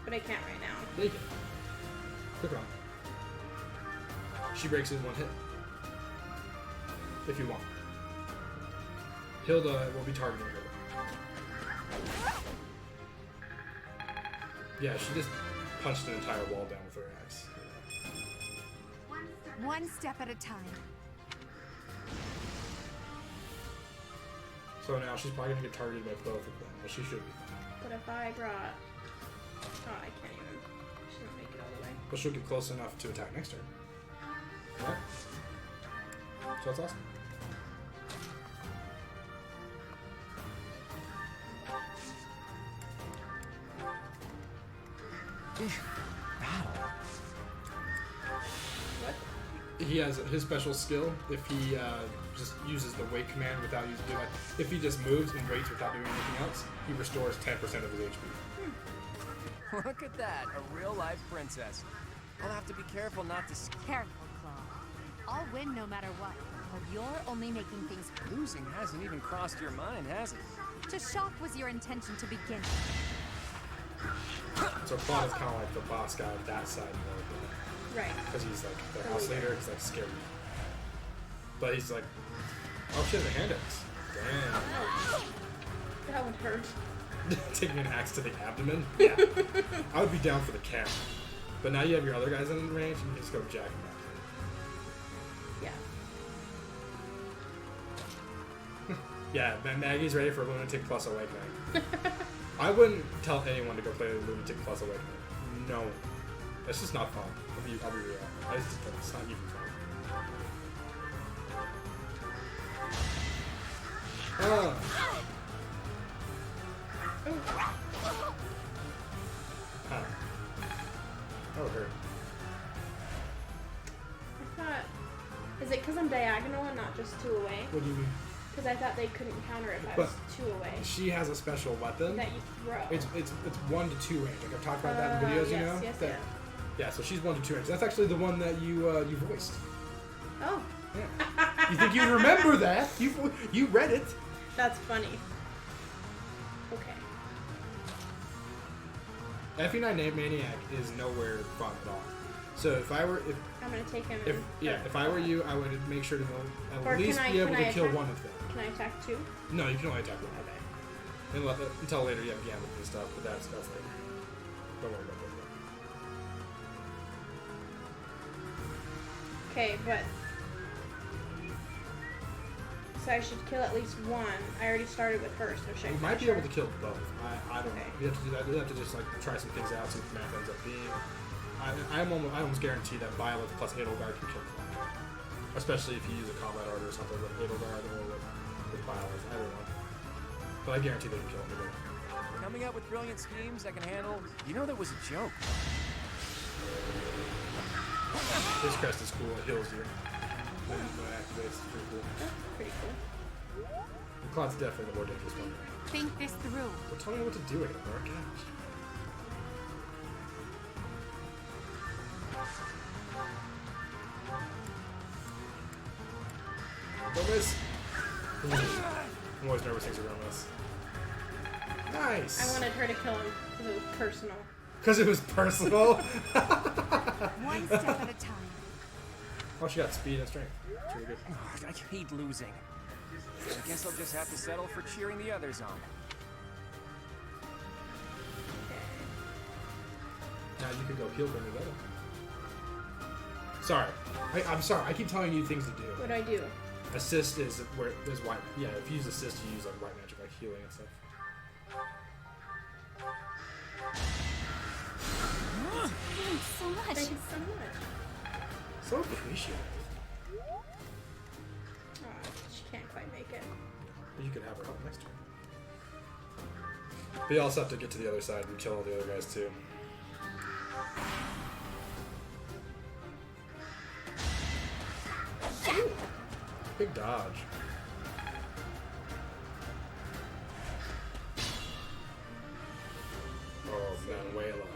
But I can't right now. Yeah, you can. Click on. She breaks in one hit. If you want. Hilda will be targeting her. Yeah, she just punched an entire wall down with her axe. One step at a time. So now she's probably gonna get targeted by both of them, but she should be fine. But if I brought... Oh, I can't even... She won't make it all the way. But she'll get close enough to attack next turn. Alright? So that's awesome. What? He has his special skill. If he just uses the wait command without using like, if he just moves and waits without doing anything else, he restores 10% of his HP. Look at that, a real-life princess. I'll have to be careful not to... Careful, Claw. I'll win no matter what, but you're only making things... Losing hasn't even crossed your mind, has it? To shock was your intention to begin. So Claude is kind of like the boss guy of that side of the Right. because he's like the house leader. He's like scary, but he's like, oh shit, a hand axe. Damn. That would hurt. Taking an axe to the abdomen. Yeah. I would be down for the camp. But now you have your other guys in range, and you can just go jack them Yeah. Yeah, Maggie's ready for Lunatic Plus Awakening. I wouldn't tell anyone to go play Lunatic Plus Awakening. No. It's just not fun. I'll be real. It's not even fun. That would hurt. I thought... Is it because I'm diagonal and not just 2 away? What do you mean? Because I thought they couldn't counter if I But was 2 away. She has a special weapon. That you throw. It's 1 to 2 range. Like I've talked about that in videos, yes, you know? yes, that, yes. Yeah, so she's 1 to 2 range. That's actually the one that you voiced. Oh. Yeah. You think you'd remember that? You read it. That's funny. Okay. FE9 Maniac is nowhere fun at all. So if I were... I'm going to take him If I were you, I would make sure to Or at least can I- be able can to I kill attack- one of them. Can I attack 2? No, you can only attack one. Okay. Until later you have Gambit and stuff, but that's later. Don't worry about that. Okay, but... So I should kill at least 1. I already started with her, so should I You might be finish able to kill both. I don't know. Okay. You have to do that. You have to just like try some things out, see what the map ends up being. I almost guarantee that Violet plus Edelgard can kill them. Especially if you use a combat order or something with Edelgard or with Violet. I don't know. But I guarantee they can kill them. Coming up with brilliant schemes I can handle. You know that was a joke. This crest is cool. It heals you. when it activates. It's pretty cool. That's pretty cool. Claude's definitely the more dangerous one. Think this through. Well, tell me what to do with it, Mark. Don't miss. I'm always nervous things are going to miss. Nice. I wanted her to kill him because it was personal. Because it was personal? One step at a time. Oh, she got speed and strength. That's really good. Oh, I hate losing. I guess I'll just have to settle for cheering the others on. Now you can go heal when you're better. Sorry. I'm sorry. I keep telling you things to do. What do I do? Assist is where there's white. Yeah, if you use assist, you use like white magic, like healing and stuff. Thanks so much. Thank you so much. So appreciative. Oh, she can't quite make it. But you could have her help next turn. But you also have to get to the other side and kill all the other guys too. Big dodge. Oh, Manuela.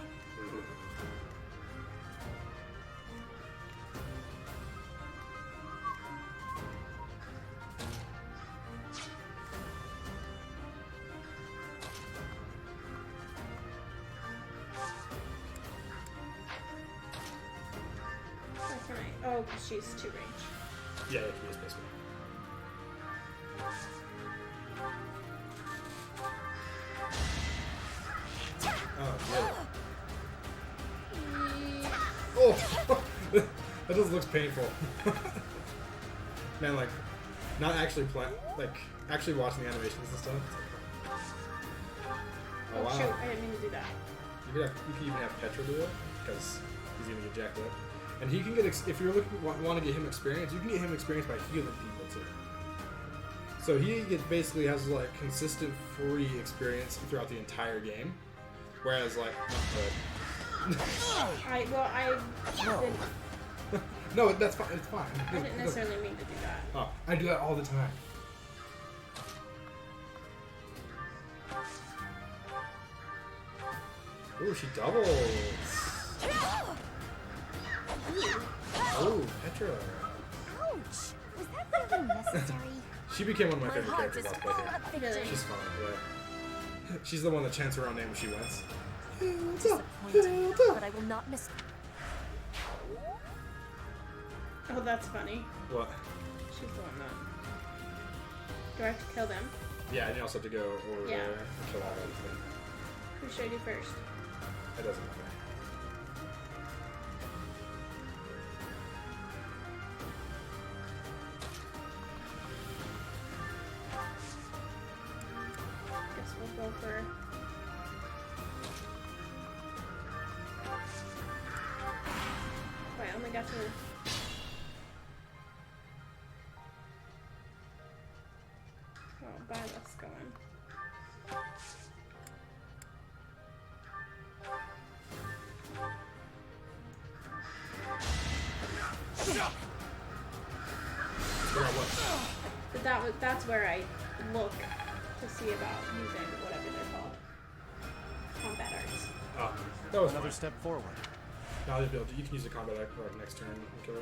How can I? Oh, because she's too range. Yeah, it is basically. Oh, yeah. Oh! That just looks painful. Man, like, not actually like, actually watching the animations and stuff. Oh, wow. Shoot, I didn't mean to do that. You can even have Petra do it, because he's gonna get jacked up. And he can get, if you're want to get him experience, you can get him experience by healing people too. So he basically has like consistent free experience throughout the entire game, whereas like no, that's fine. It's fine. I didn't necessarily mean to do that. Oh, I do that all the time. Ooh, she doubles. Oh, Petra. Ouch! Was that even necessary? She became one of my favorite characters last play. Really? She's fun, yeah. She's the one that chants her own name when she wins. Disappointed, but I will not miss. Oh, that's funny. What? She's the one that. Do I have to kill them? Yeah, and you also have to go over there and kill all of them. Who should I do first? It doesn't matter. Guess we'll go for. Wait, I only got to. Oh, Violet's going. But that's where I look to see about using whatever they're called. Combat arts. Oh, that was another fine. step forward. Now you'll be able to, you can use a combat act like next turn and kill her.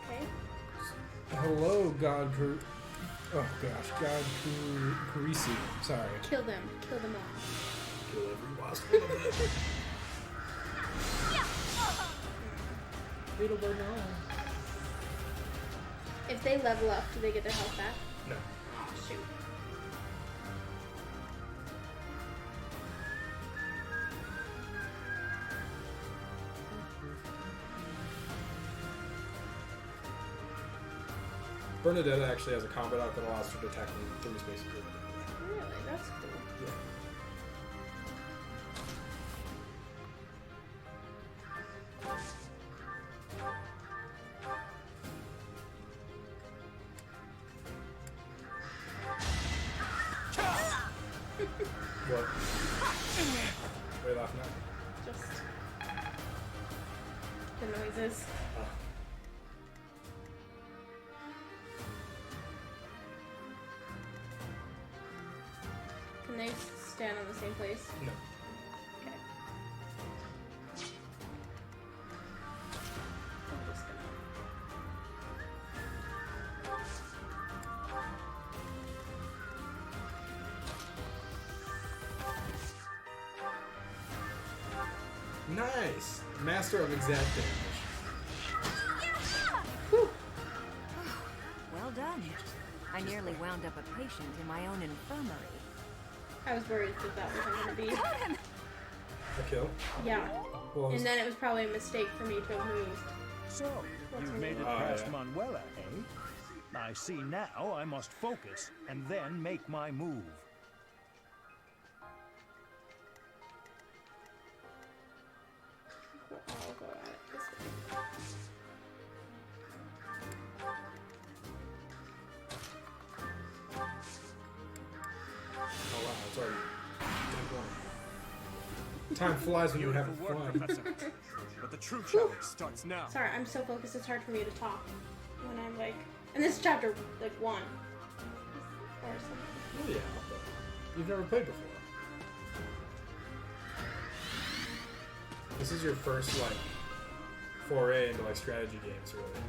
Okay. Hello, God Oh gosh, God Carisi. Sorry. Kill them. Kill them all. Kill every wasp. Beetleborg, no. If they level up, do they get their health back? No. Oh, shoot. Bernadette actually has a combat act that allows her to attack me 3 spaces. Really? That's cool. Yeah. What? What are you laughing at? Just the noises. Oh. Can they stand on the same place? No. Okay. I'm just gonna. Nice! Master of exact damage. Well done. I nearly wound up a patient in my own infirmary. I was worried that wasn't gonna be. A kill? Yeah. Well, And then it was probably a mistake for me to have moved. So, you've made it past Manuela, eh? I see now I must focus and then make my move. I'll go at it this way. Oh wow, it's already time flies when you're having fun. But the true challenge starts now. Sorry, I'm so focused it's hard for me to talk when I'm like. And this is chapter like 1. Or something. Oh yeah, but you've never played before. This is your first like foray into like strategy games, really.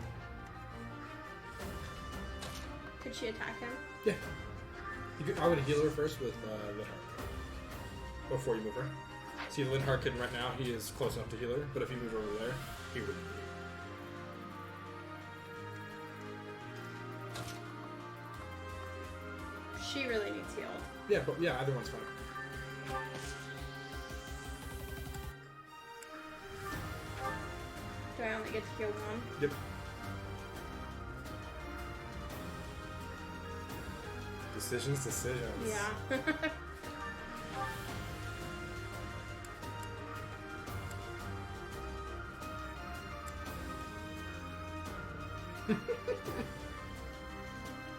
Could she attack him? Yeah. I would heal her first with Linhardt before you move her. See, Linhardt can right now, he is close enough to heal her, but if you move over there, he wouldn't. She really needs healed. Yeah, but yeah, either one's fine. Do I only get to heal one? Yep. Decisions. Yeah.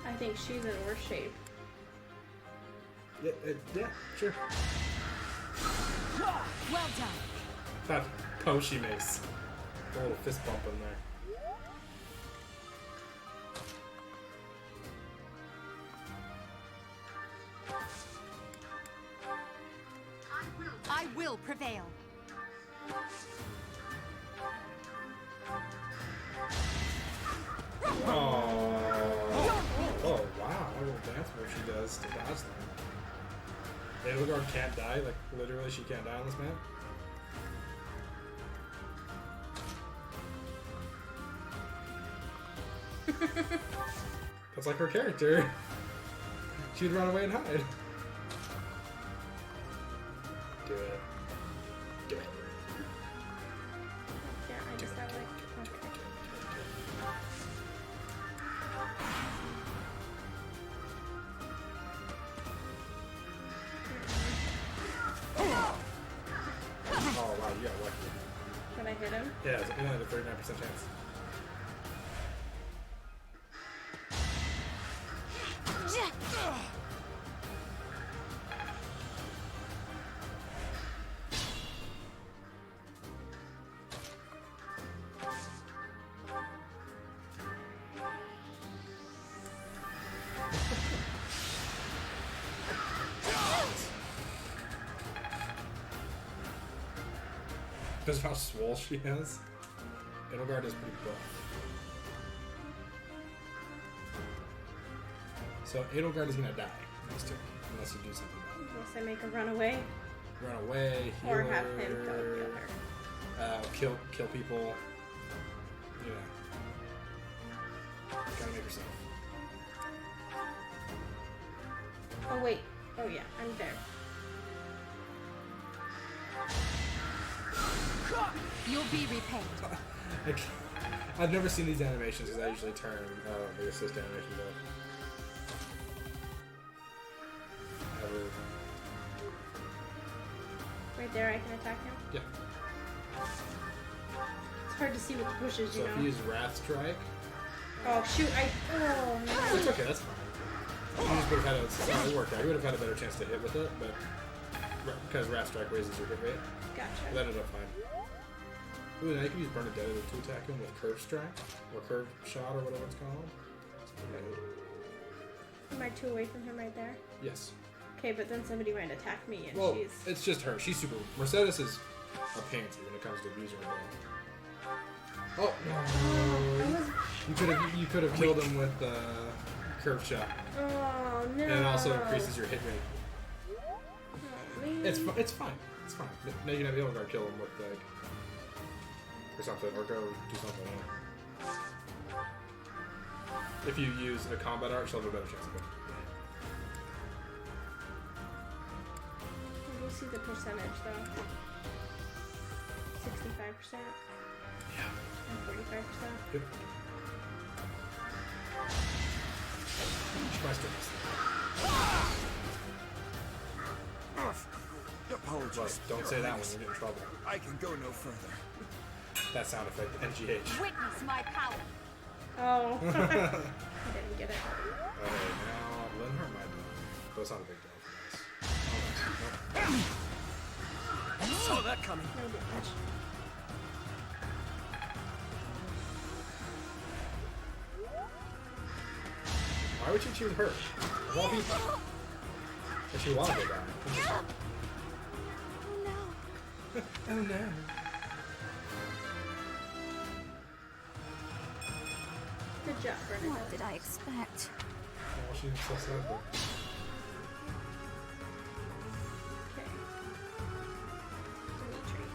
I think she's in worse shape. Yeah, sure. Well done. That pose she makes. A little fist bump in there. I will prevail. Oh wow, what a little dance move she does to dodge them. Edelgard can't die, like literally she can't die on this map. That's like her character. She'd run away and hide. Do it. Do it. Yeah, I just have like. Oh wow, you got lucky. Can I hit him? Yeah, it's only a 39% chance. Because of how swole she is. Edelgard is pretty buff. So Edelgard is gonna die next turn, unless you do something about it. Unless I make her run away. Run away, heal Or have her, him go kill her. kill people. Yeah. Gotta make her safe. Oh wait. Oh yeah, I'm there. You'll be repaid. Like, I've never seen these animations because I usually turn the assist animations off. Ever. Right there, I can attack him. Yeah. It's hard to see with the bushes, So you if know. you use Wrath Strike. Oh shoot! Oh no. It's okay. That's fine. You just would have had it worked out. You would have had a better chance to hit with it, but because Wrath Strike raises your hit rate. Gotcha. That ended up fine. Ooh, now you can use Bernadetta to attack him with Curve Strike, or Curve Shot, or whatever it's called. Am I 2 away from him right there? Yes. Okay, but then somebody might attack me, and Well, she's... it's just her. She's super... Mercedes is a pansy when it comes to abusing her. Oh, no. You could have killed him with Curve Shot. Oh, no. And it also increases your hit rate. Oh, man. It's fine. It's fine. Now you can have the guard kill him with like or something, or go do something. If you use a combat art, she'll have a better chance of it. Let me see the percentage though. 65%. Yeah. And 45%. Yep. Try to miss Apologies. Well, don't say that when you get in trouble. I can go no further. That sound effect, NGH. Witness my power. Oh. I didn't get it. Okay, now Linhart might be. But it's not a big deal for us. I saw that coming. No damage. Why would you choose her? Of all people. If she wanted to die. Oh no. Good job, Bernadette. What did I expect? Oh, she's so sad. Okay. Dimitri.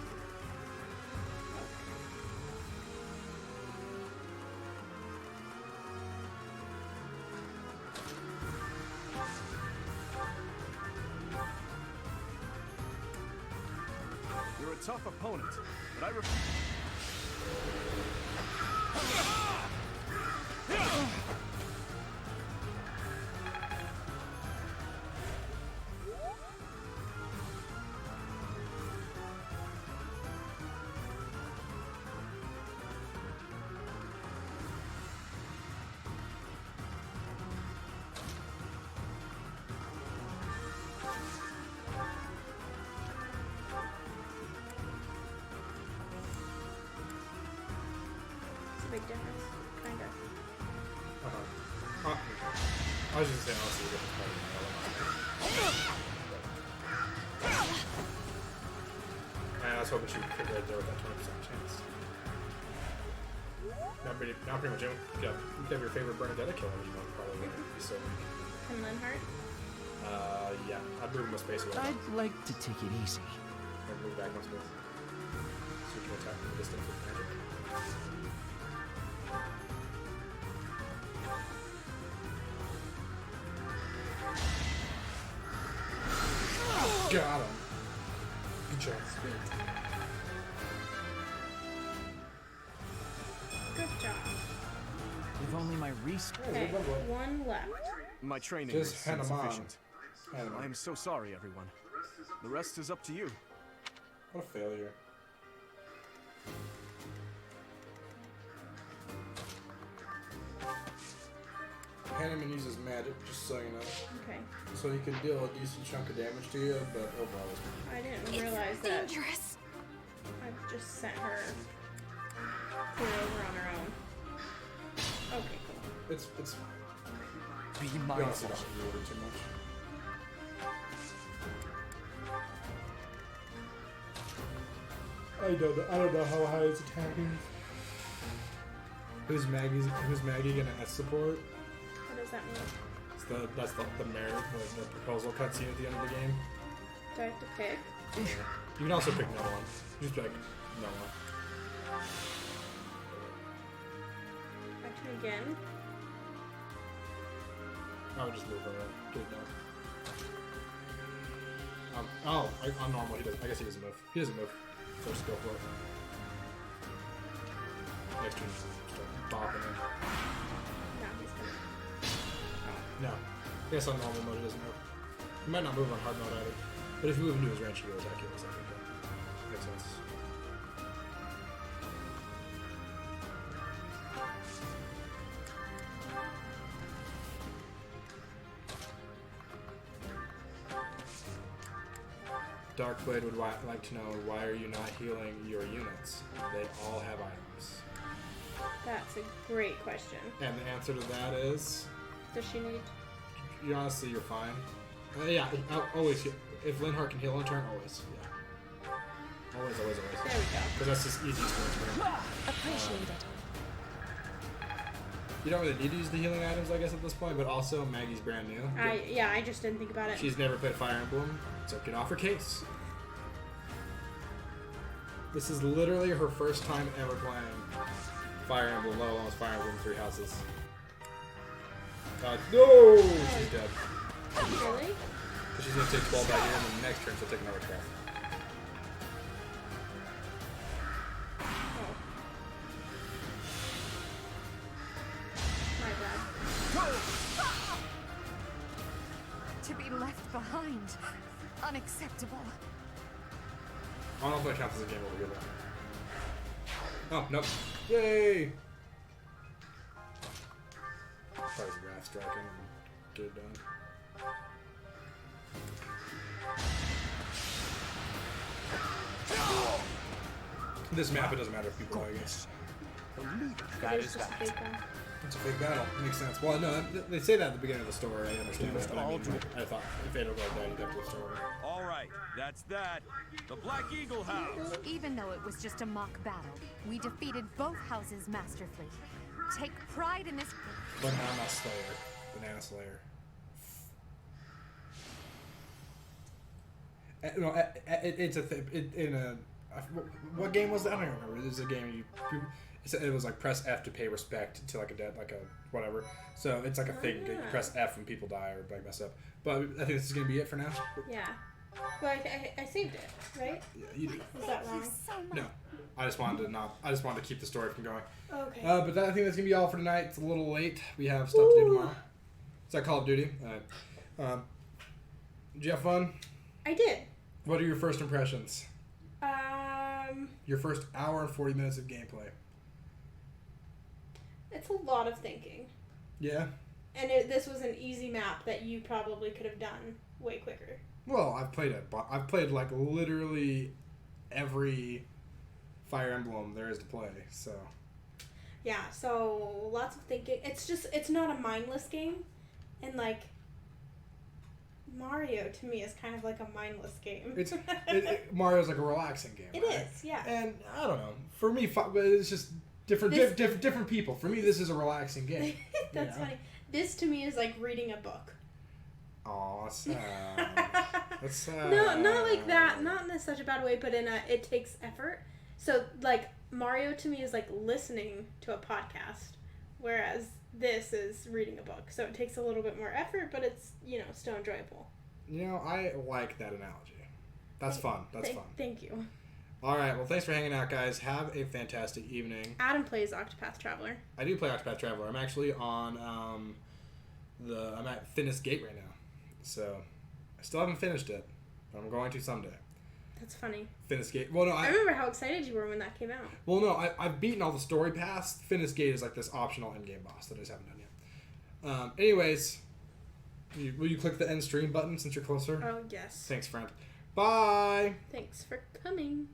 You're a tough opponent, but I refuse. Big difference, kind of. I was just saying, honestly, the difference part and I was hoping she would crit right there with that 20% chance. Now pretty much, you have your favorite Bernadetta killer, you know, probably be so weak. And Linhart? Yeah, I'd move him a space away. I'd like to take it easy. I'd move back one space. So you can attack from a distance with magic. Got him. Good job. Sweet. Good job. If only my Okay, one left. My training Just is hand 'em on. insufficient. I am so sorry, everyone. The rest is up to you. What a failure. Hanneman uses magic, just so you know. Okay. So he can deal a decent chunk of damage to you, but overall it's I didn't realize that. Dangerous. I just sent her clear over on her own. Okay, cool. It's fine. Be You mindful. honestly don't reward it too much. I don't know how high its attack is. Who's Maggie gonna S support? What does that mean? That's the proposal cutscene at the end of the game. Do I have to pick? You can also pick no one. Just pick no one. Action again. I would just move her up. Get it done. On normal, he doesn't. I guess he doesn't move. He doesn't move. So just go for it. Next turn, start bopping him. No, he's gonna. No. I guess on normal mode, he doesn't move. He might not move on hard mode either. But if you move into his range, he will attack you in a second. Makes sense. Darkblade would like to know, why are you not healing your units? They all have items. That's a great question. And the answer to that is... Does she need... Honestly, you're fine. Yeah, always. If Linhardt can heal on turn, always. Yeah. Always. There we go. Because that's just easy for her. Appreciate it. You don't really need to use the healing items, I guess, at this point, but also Maggie's brand new. I just didn't think about it. She's never played Fire Emblem, so get off her case. This is literally her first time ever playing Fire Emblem, let alone Fire Emblem 3 Houses. No! She's dead. Really? So she's going to take 12 back in, and the next turn she'll take another 12. To be left behind. Unacceptable. I don't know if that counts as a game over here, though. Oh, nope. Yay! Probably Wrath Striking and get it done. This map, it doesn't matter if people like it. That is that. It's a big battle. Makes sense. Well, no, they say that at the beginning of the story. I understand that, but I mean, I thought if Edelgard died, you'd have to the story. All right, that's that. The Black Eagle House. Even though it was just a mock battle, we defeated both houses masterfully. Take pride in this. Banana Slayer. Banana Slayer. No, it's a thing. In a what game was that? I don't even remember. It was a game it was like press F to pay respect to like a dead, like a whatever. So it's like a thing. You press F when people die or like mess up. But I think this is gonna be it for now. Yeah. Well, I saved it, right? Yeah, you did. Was that wrong? No, I just wanted to keep the story from going. Okay. But I think that's gonna be all for tonight. It's a little late. We have stuff to do tomorrow. Is that Call of Duty? Did you have fun? I did. What are your first impressions? Your first hour and 40 minutes of gameplay. It's a lot of thinking. Yeah. And this was an easy map that you probably could have done way quicker. Well, I've played like literally every Fire Emblem there is to play, so. Yeah, so lots of thinking. It's not a mindless game, and like Mario to me is kind of like a mindless game. Mario's like a relaxing game. It right? is, yeah. And I don't know. For me, it's just different people. For me, this is a relaxing game. That's funny. This to me is like reading a book. Aw, sad. That's sad. No, not like that. Not in such a bad way, but it takes effort. So like Mario to me is like listening to a podcast, whereas this is reading a book. So it takes a little bit more effort, but it's still enjoyable. I like that analogy. That's fun. Fun. Thank you. All right. Well, thanks for hanging out, guys. Have a fantastic evening. Adam plays Octopath Traveler. I do play Octopath Traveler. I'm actually on I'm at Fitness Gate right now. So I still haven't finished it, but I'm going to someday. That's funny. Fitness Gate. Well, no, I remember how excited you were when that came out. Well, no, I've beaten all the story paths. Fitness Gate is like this optional endgame boss that I just haven't done yet. Anyways, will you click the end stream button since you're closer? Oh, yes. Thanks, friend. Bye. Thanks for coming.